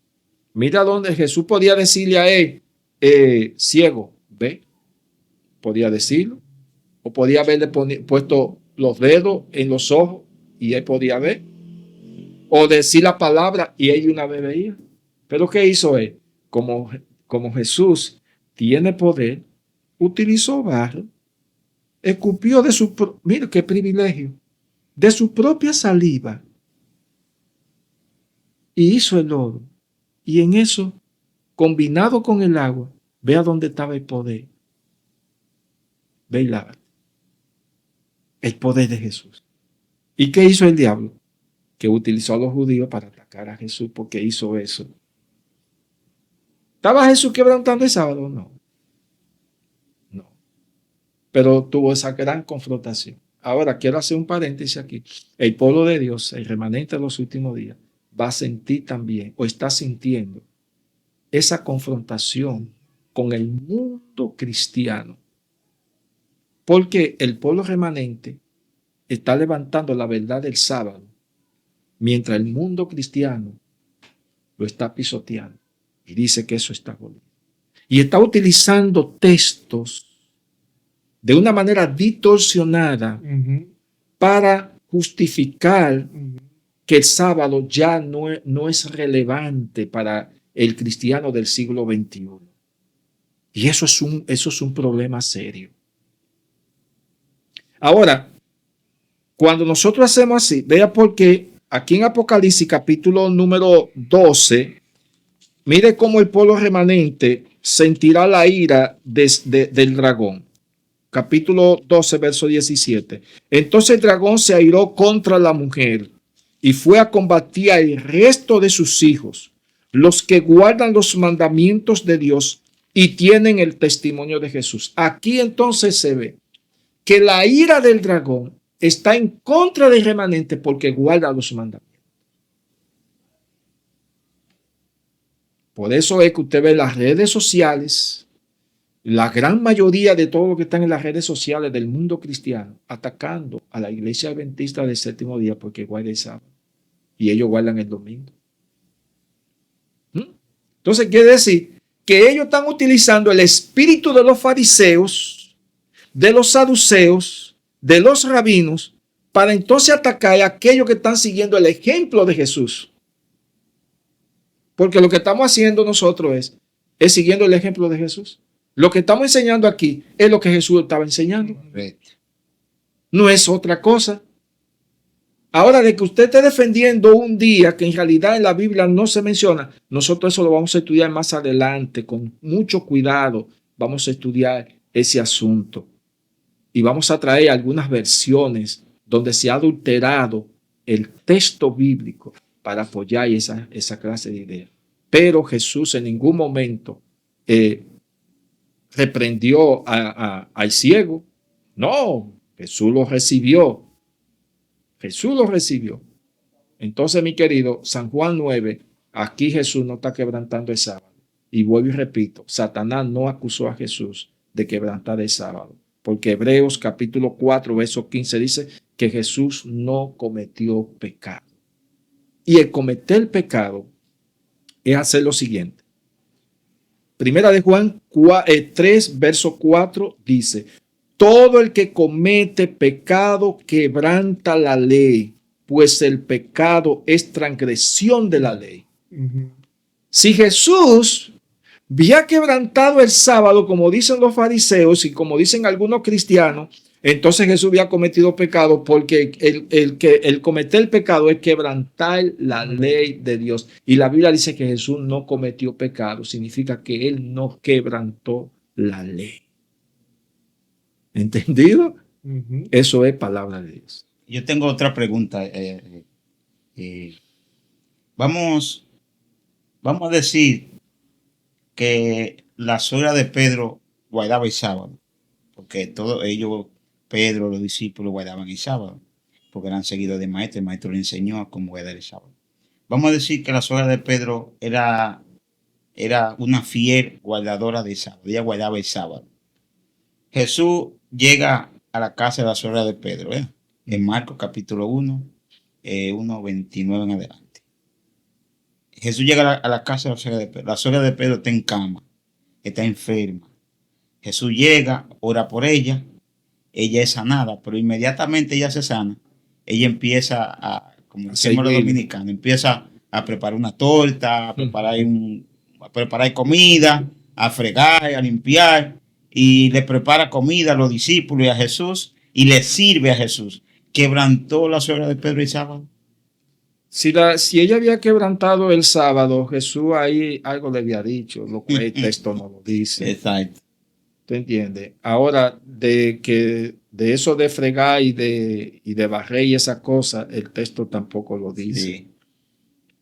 mira donde Jesús podía decirle a él, ciego, ve, podía decirlo, o podía haberle puesto los dedos en los ojos y él podía ver, o decir la palabra y él una vez veía. Pero ¿qué hizo él? Como Jesús tiene poder, utilizó barro, escupió mira qué privilegio, de su propia saliva y hizo el lodo. Y en eso, combinado con el agua, vea dónde estaba el poder. Ve y lávate. El poder de Jesús. ¿Y qué hizo el diablo? Que utilizó a los judíos para atacar a Jesús porque hizo eso. ¿Estaba Jesús quebrantando el sábado? No. No. Pero tuvo esa gran confrontación. Ahora quiero hacer un paréntesis aquí. El pueblo de Dios, el remanente de los últimos días, va a sentir también, o está sintiendo, esa confrontación con el mundo cristiano. Porque el pueblo remanente está levantando la verdad del sábado, mientras el mundo cristiano lo está pisoteando y dice que eso está abolido. Y está utilizando textos de una manera distorsionada para justificar que el sábado ya no es relevante para el cristiano del siglo XXI. Y eso es un problema serio. Ahora, cuando nosotros hacemos así, vea por qué aquí en Apocalipsis capítulo número 12, mire cómo el pueblo remanente sentirá la ira del dragón. Capítulo 12, verso 17. Entonces el dragón se airó contra la mujer y fue a combatir al resto de sus hijos, los que guardan los mandamientos de Dios y tienen el testimonio de Jesús. Aquí entonces se ve que la ira del dragón está en contra del remanente porque guarda los mandamientos. Por eso es que usted ve las redes sociales, la gran mayoría de todo lo que están en las redes sociales del mundo cristiano, atacando a la iglesia adventista del séptimo día porque guarda el sábado. Y ellos guardan el domingo. Entonces quiere decir que ellos están utilizando el espíritu de los fariseos, de los saduceos, de los rabinos, para entonces atacar a aquellos que están siguiendo el ejemplo de Jesús. Porque lo que estamos haciendo nosotros es siguiendo el ejemplo de Jesús. Lo que estamos enseñando aquí es lo que Jesús estaba enseñando. No es otra cosa. Ahora, de que usted esté defendiendo un día que en realidad en la Biblia no se menciona, nosotros eso lo vamos a estudiar más adelante, con mucho cuidado. Vamos a estudiar ese asunto. Y vamos a traer algunas versiones donde se ha adulterado el texto bíblico para apoyar esa clase de ideas. Pero Jesús en ningún momento reprendió al ciego. No, Jesús lo recibió. Jesús lo recibió. Entonces, mi querido, San Juan 9, aquí Jesús no está quebrantando el sábado. Y vuelvo y repito, Satanás no acusó a Jesús de quebrantar el sábado, porque Hebreos capítulo 4, verso 15 dice que Jesús no cometió pecado. Y el cometer pecado es hacer lo siguiente. Primera de Juan 3, verso 4 dice, todo el que comete pecado quebranta la ley, pues el pecado es transgresión de la ley. Si Jesús había quebrantado el sábado, como dicen los fariseos y como dicen algunos cristianos, entonces Jesús había cometido pecado, porque el cometer el pecado es quebrantar la ley de Dios. Y la Biblia dice que Jesús no cometió pecado, significa que él no quebrantó la ley. ¿Entendido? Eso es palabra de Dios. Yo tengo otra pregunta. Vamos a decir que la suegra de Pedro guardaba el sábado, porque todos ellos, Pedro, los discípulos, guardaban el sábado, porque eran seguidores de maestro. El maestro le enseñó a cómo guardar el sábado. Vamos a decir que la suegra de Pedro era una fiel guardadora del sábado. Ella guardaba el sábado. Jesús llega a la casa de la suegra de Pedro, en Marcos capítulo 1, 1:29 en adelante. Jesús llega a la casa de la suegra de Pedro. La suegra de Pedro está en cama, está enferma. Jesús llega, ora por ella, ella es sanada, pero inmediatamente ella se sana, ella empieza como decimos los dominicanos, empieza a preparar una torta, a preparar comida, a fregar, a limpiar, y le prepara comida a los discípulos y a Jesús, y le sirve a Jesús. ¿Quebrantó la suegra de Pedro el sábado? Si ella había quebrantado el sábado, Jesús ahí algo le había dicho, lo que el texto no lo dice. Exacto. ¿Tú entiendes? Ahora, de eso de fregar y de barrer y esa cosa, el texto tampoco lo dice. Sí.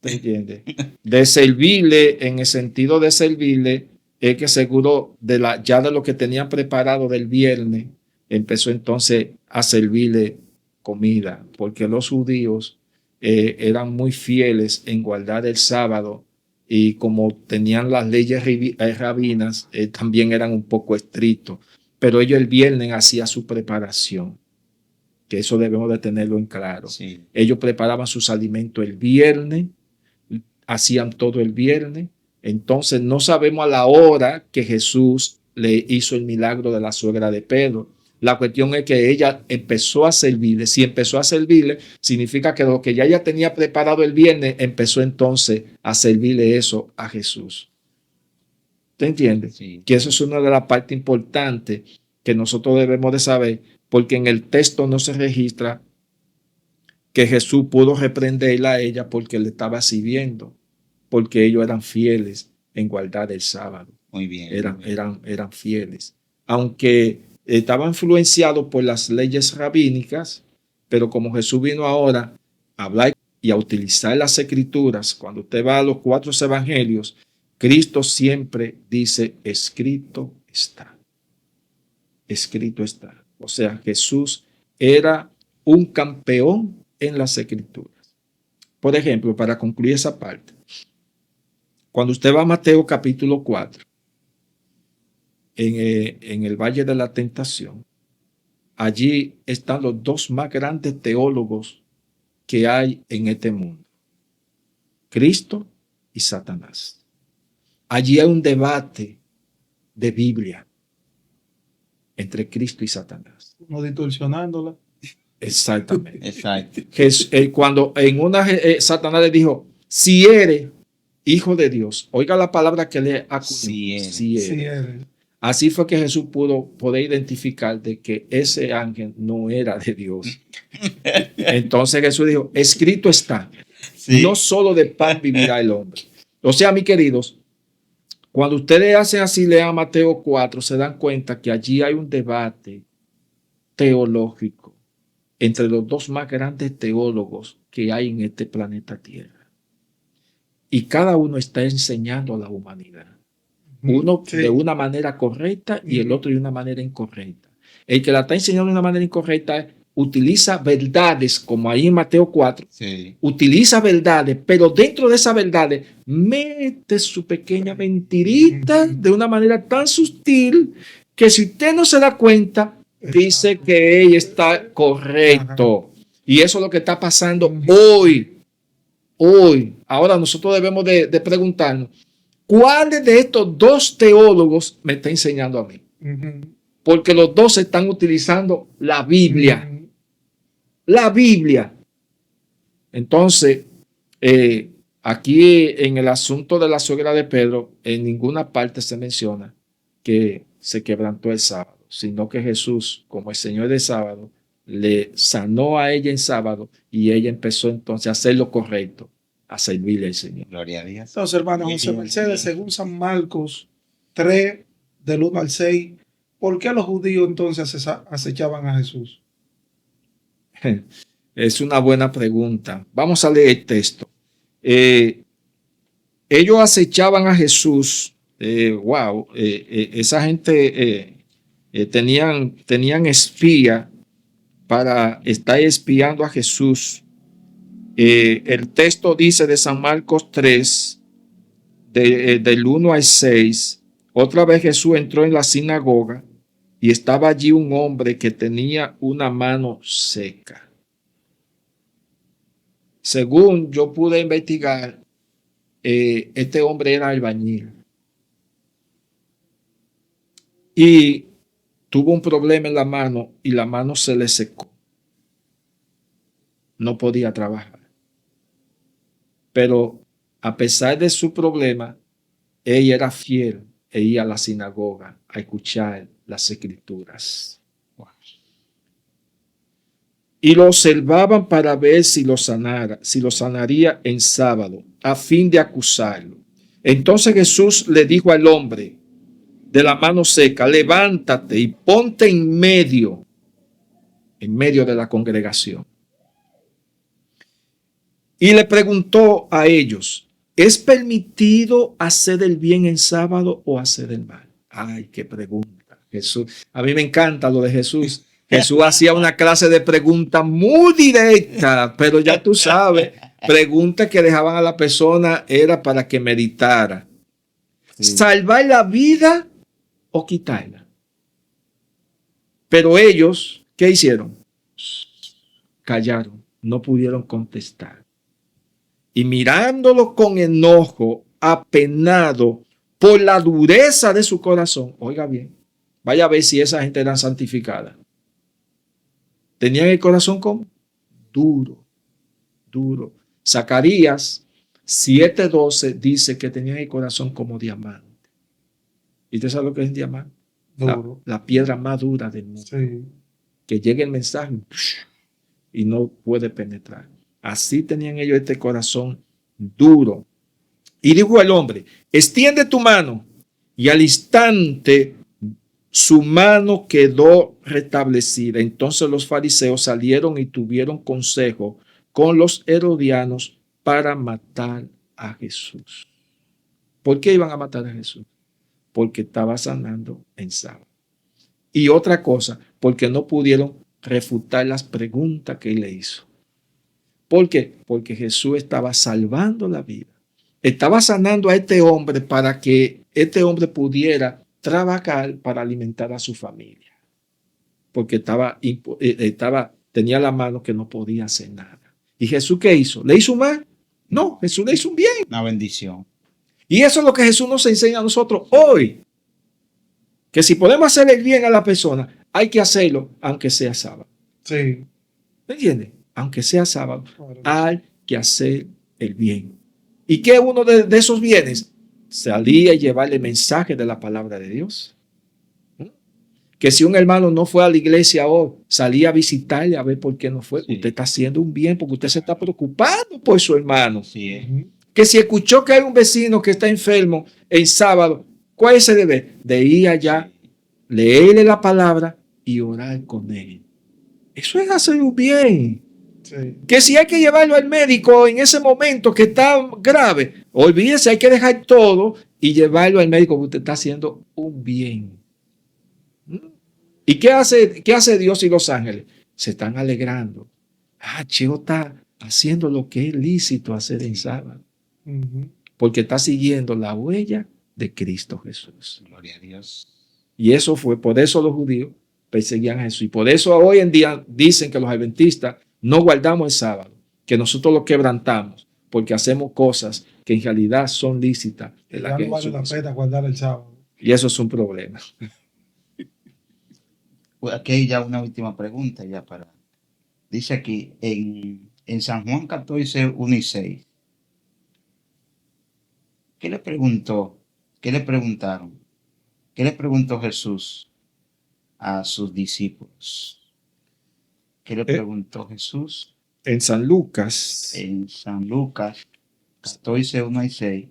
¿Tú entiendes? De servirle, en el sentido de servirle, es que seguro ya de lo que tenían preparado del viernes, empezó entonces a servirle comida, porque los judíos eran muy fieles en guardar el sábado, y como tenían las leyes rabinas, también eran un poco estrictos, pero ellos el viernes hacían su preparación, que eso debemos de tenerlo en claro. Sí. Ellos preparaban sus alimentos el viernes, hacían todo el viernes. Entonces no sabemos a la hora que Jesús le hizo el milagro de la suegra de Pedro. La cuestión es que ella empezó a servirle. Si empezó a servirle, significa que lo que ya tenía preparado el viernes, empezó entonces a servirle eso a Jesús. ¿Te entiendes? Sí. Que eso es una de las partes importantes que nosotros debemos de saber, porque en el texto no se registra que Jesús pudo reprenderla a ella porque le estaba sirviendo, porque ellos eran fieles en guardar el sábado. Muy bien. Eran fieles. Aunque estaban influenciados por las leyes rabínicas, pero como Jesús vino ahora a hablar y a utilizar las escrituras, cuando usted va a los 4 evangelios, Cristo siempre dice, escrito está. Escrito está. O sea, Jesús era un campeón en las escrituras. Por ejemplo, para concluir esa parte, cuando usted va a Mateo capítulo 4, en el Valle de la Tentación, allí están los 2 más grandes teólogos que hay en este mundo, Cristo y Satanás. Allí hay un debate de Biblia entre Cristo y Satanás. No distorsionándola. Exactamente. Exacto. Cuando Satanás le dijo, si eres hijo de Dios, oiga la palabra que le acudió. Si eres. Así fue que Jesús pudo poder identificar de que ese ángel no era de Dios. Entonces Jesús dijo, escrito está, Sí. no solo de pan vivirá el hombre. O sea, mis queridos, cuando ustedes hacen así, lean Mateo 4, se dan cuenta que allí hay un debate teológico entre los 2 más grandes teólogos que hay en este planeta Tierra. Y cada uno está enseñando a la humanidad. Uno de una manera correcta y el otro de una manera incorrecta. El que la está enseñando de una manera incorrecta utiliza verdades, como ahí en Mateo 4, Sí. utiliza verdades, pero dentro de esas verdades mete su pequeña mentirita de una manera tan sutil que si usted no se da cuenta, dice que ella está correcto. Y eso es lo que está pasando hoy. Hoy. Ahora nosotros debemos de preguntarnos, ¿cuáles de estos dos teólogos me está enseñando a mí? Porque los dos están utilizando la Biblia. La Biblia. Entonces, aquí en el asunto de la suegra de Pedro, en ninguna parte se menciona que se quebrantó el sábado, sino que Jesús, como el Señor del sábado, le sanó a ella en sábado y ella empezó entonces a hacer lo correcto, a servirle al Señor. Gloria a Dios. Entonces, hermano José Mercedes, según San Marcos 3, del 1 al 6, ¿por qué los judíos entonces acechaban a Jesús? Es una buena pregunta. Vamos a leer el texto. Ellos acechaban a Jesús. Esa gente tenían espía para estar espiando a Jesús. El texto dice de San Marcos 3, del 1 al 6, otra vez Jesús entró en la sinagoga y estaba allí un hombre que tenía una mano seca. Según yo pude investigar, este hombre era albañil y tuvo un problema en la mano y la mano se le secó. No podía trabajar. Pero a pesar de su problema, ella era fiel e iba a la sinagoga a escuchar las escrituras. Y lo observaban para ver si lo sanaría en sábado, a fin de acusarlo. Entonces Jesús le dijo al hombre de la mano seca, levántate y ponte en medio de la congregación. Y le preguntó a ellos, ¿es permitido hacer el bien en sábado o hacer el mal? Ay, qué pregunta. Jesús, a mí me encanta lo de Jesús. Jesús hacía una clase de preguntas muy directa, pero ya tú sabes, preguntas que dejaban a la persona era para que meditara. ¿Salvar la vida o quitarla? Pero ellos, ¿qué hicieron? Callaron, no pudieron contestar. Y mirándolo con enojo, apenado por la dureza de su corazón, oiga bien, vaya a ver si esa gente era santificada. Tenían el corazón como duro. Zacarías 7:12 dice que tenían el corazón como diamante. ¿Y usted sabe lo que es diamante? La piedra más dura del mundo. Sí. Que llegue el mensaje y no puede penetrar. Así tenían ellos este corazón duro. Y dijo el hombre, extiende tu mano. Y al instante su mano quedó restablecida. Entonces los fariseos salieron y tuvieron consejo con los herodianos para matar a Jesús. ¿Por qué iban a matar a Jesús? Porque estaba sanando en sábado. Y otra cosa, porque no pudieron refutar las preguntas que él le hizo. ¿Por qué? Porque Jesús estaba salvando la vida. Estaba sanando a este hombre para que este hombre pudiera trabajar para alimentar a su familia. Porque tenía la mano que no podía hacer nada. ¿Y Jesús qué hizo? ¿Le hizo un mal? No, Jesús le hizo un bien. Una bendición. Y eso es lo que Jesús nos enseña a nosotros hoy. Que si podemos hacer el bien a la persona, hay que hacerlo aunque sea sábado. Sí. ¿Me entiendes? Aunque sea sábado, hay que hacer el bien. ¿Y qué es uno de esos bienes? Salir y llevarle el mensaje de la palabra de Dios. Que si un hermano no fue a la iglesia hoy, salía a visitarle a ver por qué no fue. Sí. Usted está haciendo un bien porque usted se está preocupando por su hermano. Sí. Que si escuchó que hay un vecino que está enfermo en sábado, ¿cuál es el deber? De ir allá, leerle la palabra y orar con él. Eso es hacer un bien. Sí. Que si hay que llevarlo al médico en ese momento que está grave, olvídese, hay que dejar todo y llevarlo al médico porque usted está haciendo un bien. ¿Y qué hace Dios y los ángeles? se están alegrando. Cheo está haciendo lo que es lícito hacer en sábado, porque está siguiendo la huella de Cristo Jesús. Gloria a Dios. Y eso fue, por eso los judíos perseguían a Jesús. Y por eso hoy en día dicen que los adventistas no guardamos el sábado, que nosotros lo quebrantamos, porque hacemos cosas que en realidad son lícitas. Y ya no vale la pena guardar el sábado. Y eso es un problema. Pues aquí hay ya una última pregunta ya para. Dice aquí en San Juan 14, 1 y 6. ¿Qué le preguntó? ¿Qué le preguntaron? ¿Qué le preguntó Jesús a sus discípulos? ¿Qué le preguntó Jesús? En San Lucas. En San Lucas 14, 1 y 6.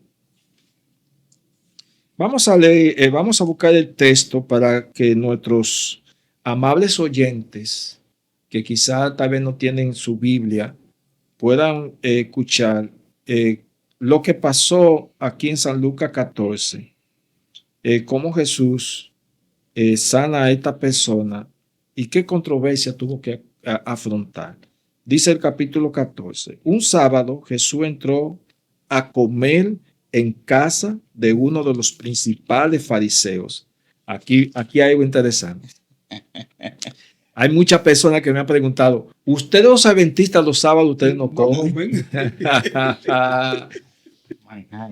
Vamos a leer, vamos a buscar el texto para que nuestros amables oyentes, que quizá tal vez no tienen su Biblia, puedan escuchar lo que pasó aquí en San Lucas 14, cómo Jesús sana a esta persona y qué controversia tuvo que afrontar. Dice el capítulo 14, un sábado Jesús entró a comer en casa de uno de los principales fariseos. Aquí hay algo interesante. Hay muchas personas que me han preguntado, ¿ustedes los adventistas los sábados ustedes no comen?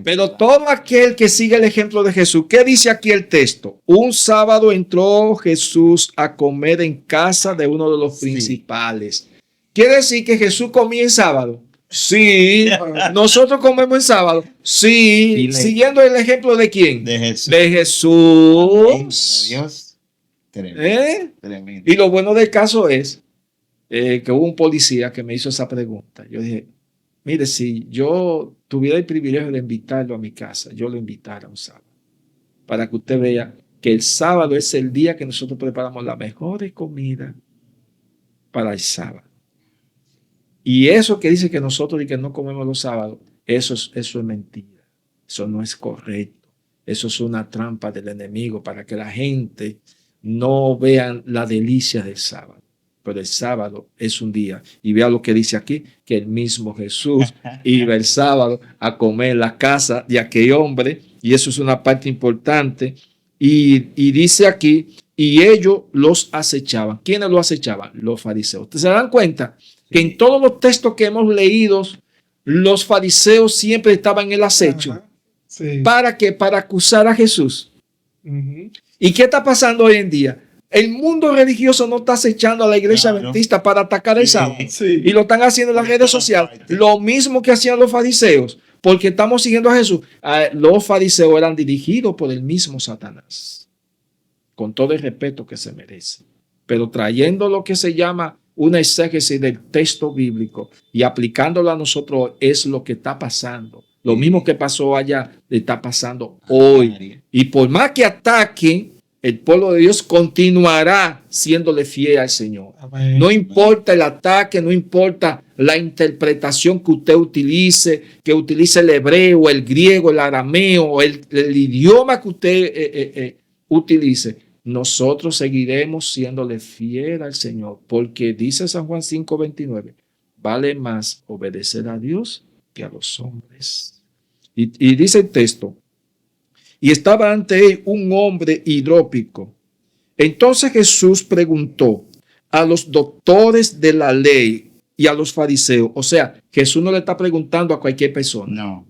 Pero todo aquel que sigue el ejemplo de Jesús, ¿qué dice aquí el texto? Un sábado entró Jesús a comer en casa de uno de los principales. ¿Quiere decir que Jesús comía en sábado? Sí. ¿Nosotros comemos en sábado? Sí. ¿Siguiendo el ejemplo de quién? De Jesús. De Jesús. Dios. Tremendo. Tremendo. Y lo bueno del caso es que hubo un policía que me hizo esa pregunta. Yo dije, mire, si yo tuviera el privilegio de invitarlo a mi casa, yo lo invitara un sábado, para que usted vea que el sábado es el día que nosotros preparamos la mejor comida para el sábado. Y eso que dice que nosotros y que no comemos los sábados, eso es mentira. Eso no es correcto. Eso es una trampa del enemigo para que la gente no vean la delicia del sábado. Pero el sábado es un día. Y vea lo que dice aquí, que el mismo Jesús iba el sábado a comer en la casa de aquel hombre. Y eso es una parte importante. Y dice aquí, y ellos los acechaban. ¿Quiénes los acechaban? Los fariseos. ¿Ustedes se dan cuenta? Que en todos los textos que hemos leído, los fariseos siempre estaban en el acecho. Sí. ¿Para qué? Para acusar a Jesús. ¿Y qué está pasando hoy en día? El mundo religioso no está acechando a la iglesia adventista para atacar el sábado. Sí. Y lo están haciendo en las redes sociales. Lo mismo que hacían los fariseos. Porque estamos siguiendo a Jesús. Los fariseos eran dirigidos por el mismo Satanás. Con todo el respeto que se merece. Pero trayendo lo que se llama una exégesis del texto bíblico y aplicándolo a nosotros es lo que está pasando. Lo mismo que pasó allá está pasando hoy. Y por más que ataquen, el pueblo de Dios continuará siéndole fiel al Señor. Amén. No importa el ataque, no importa la interpretación que usted utilice, que utilice el hebreo, el griego, el arameo, el idioma que usted utilice. Nosotros seguiremos siéndole fiel al Señor, porque dice San Juan 5:29, vale más obedecer a Dios que a los hombres. Y dice el texto, y estaba ante él un hombre hidrópico. Entonces Jesús preguntó a los doctores de la ley y a los fariseos, o sea, Jesús no le está preguntando a cualquier persona. No.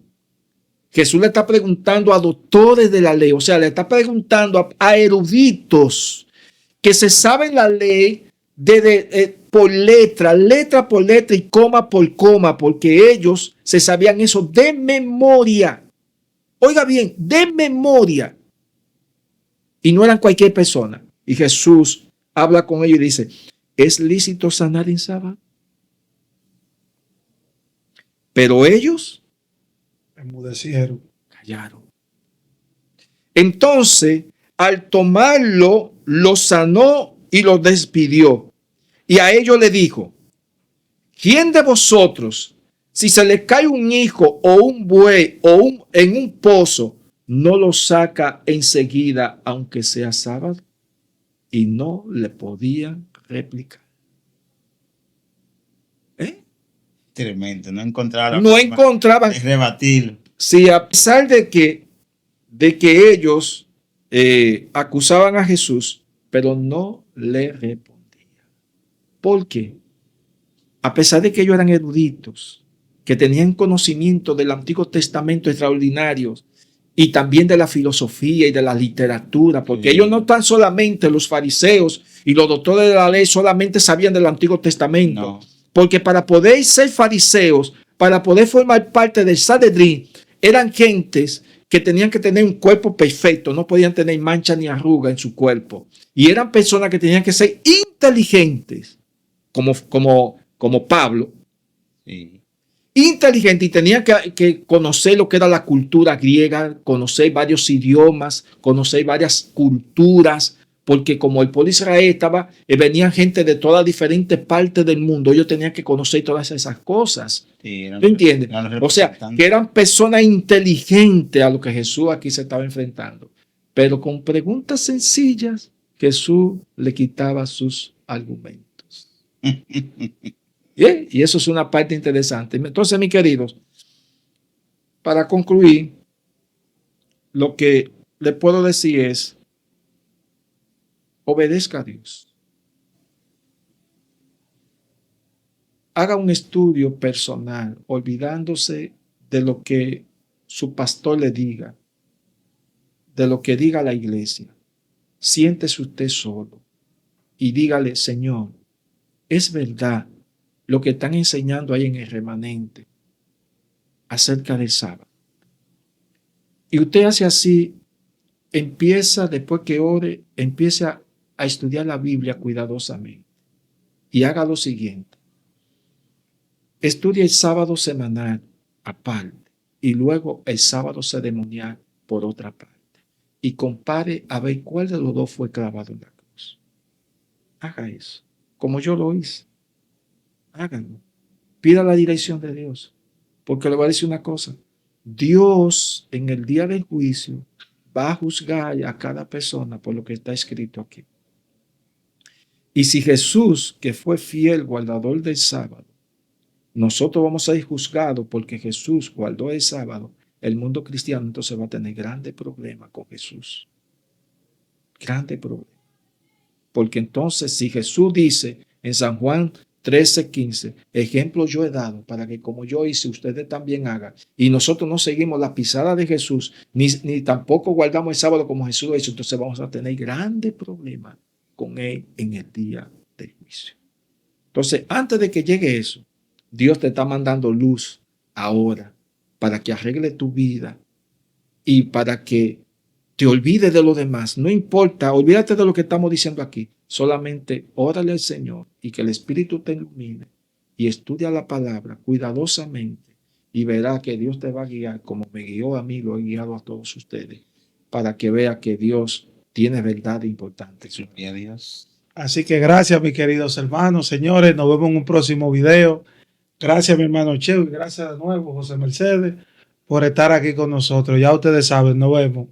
Jesús le está preguntando a doctores de la ley, o sea, le está preguntando a eruditos que se saben la ley por letra por letra y coma por coma, porque ellos se sabían eso de memoria. Oiga bien, de memoria. Y no eran cualquier persona. Y Jesús habla con ellos y dice, ¿es lícito sanar en sábado? Pero ellos enmudecieron. Callaron. Entonces, al tomarlo, lo sanó y lo despidió. Y a ellos le dijo, ¿quién de vosotros, si se le cae un hijo o un buey en un pozo, no lo saca enseguida, aunque sea sábado? Y no le podían replicar. tremendo. No encontraron No encontraban. rebatir. Sí, a pesar de que ellos acusaban a Jesús, pero no le respondían. ¿Por qué? A pesar de que ellos eran eruditos, que tenían conocimiento del Antiguo Testamento extraordinarios y también de la filosofía y de la literatura, porque ellos no tan solamente los fariseos y los doctores de la ley solamente sabían del Antiguo Testamento, No. porque para poder ser fariseos, para poder formar parte del Sanedrín, eran gentes que tenían que tener un cuerpo perfecto, no podían tener mancha ni arruga en su cuerpo. Y eran personas que tenían que ser inteligentes, como Pablo, Sí. inteligente, y tenían que conocer lo que era la cultura griega, conocer varios idiomas, conocer varias culturas, porque como el pueblo de Israel venían gente de todas diferentes partes del mundo, ellos tenían que conocer todas esas cosas. Sí, ¿Tú entiendes? eran O sea, representantes. que eran personas inteligentes a lo que Jesús aquí se estaba enfrentando. Pero con preguntas sencillas, Jesús le quitaba sus argumentos. Bien, y eso es una parte interesante. Entonces, mis queridos, para concluir, lo que le puedo decir es, obedezca a Dios. Haga un estudio personal, olvidándose de lo que su pastor le diga, de lo que diga la iglesia. Siéntese usted solo y dígale, Señor, es verdad lo que están enseñando ahí en el remanente acerca del sábado. Y usted hace así, empieza, después que ore, empieza a estudiar la Biblia cuidadosamente. Y haga lo siguiente. Estudie el sábado semanal aparte y luego el sábado ceremonial por otra parte. Y compare a ver cuál de los dos fue clavado en la cruz. Haga eso, como yo lo hice. Háganlo. Pida la dirección de Dios. Porque le voy a decir una cosa. Dios en el día del juicio va a juzgar a cada persona por lo que está escrito aquí. Y si Jesús, que fue fiel guardador del sábado, nosotros vamos a ir juzgados porque Jesús guardó el sábado, el mundo cristiano entonces va a tener grandes problemas con Jesús. Grandes problemas. Porque entonces si Jesús dice en San Juan 13:15, ejemplo yo he dado para que como yo hice, ustedes también hagan. Y nosotros no seguimos la pisada de Jesús, ni tampoco guardamos el sábado como Jesús lo hizo, entonces vamos a tener grandes problemas con él en el día del juicio. Entonces, antes de que llegue eso, Dios te está mandando luz ahora para que arregle tu vida y para que te olvides de lo demás. No importa, olvídate de lo que estamos diciendo aquí. Solamente órale al Señor y que el Espíritu te ilumine y estudia la palabra cuidadosamente y verá que Dios te va a guiar como me guió a mí, lo he guiado a todos ustedes, para que vea que Dios tiene verdad importante. Gloria a Dios. Así que gracias, mis queridos hermanos, señores. Nos vemos en un próximo video. Gracias, mi hermano Cheo, y gracias de nuevo, José Mercedes, por estar aquí con nosotros. Ya ustedes saben, nos vemos.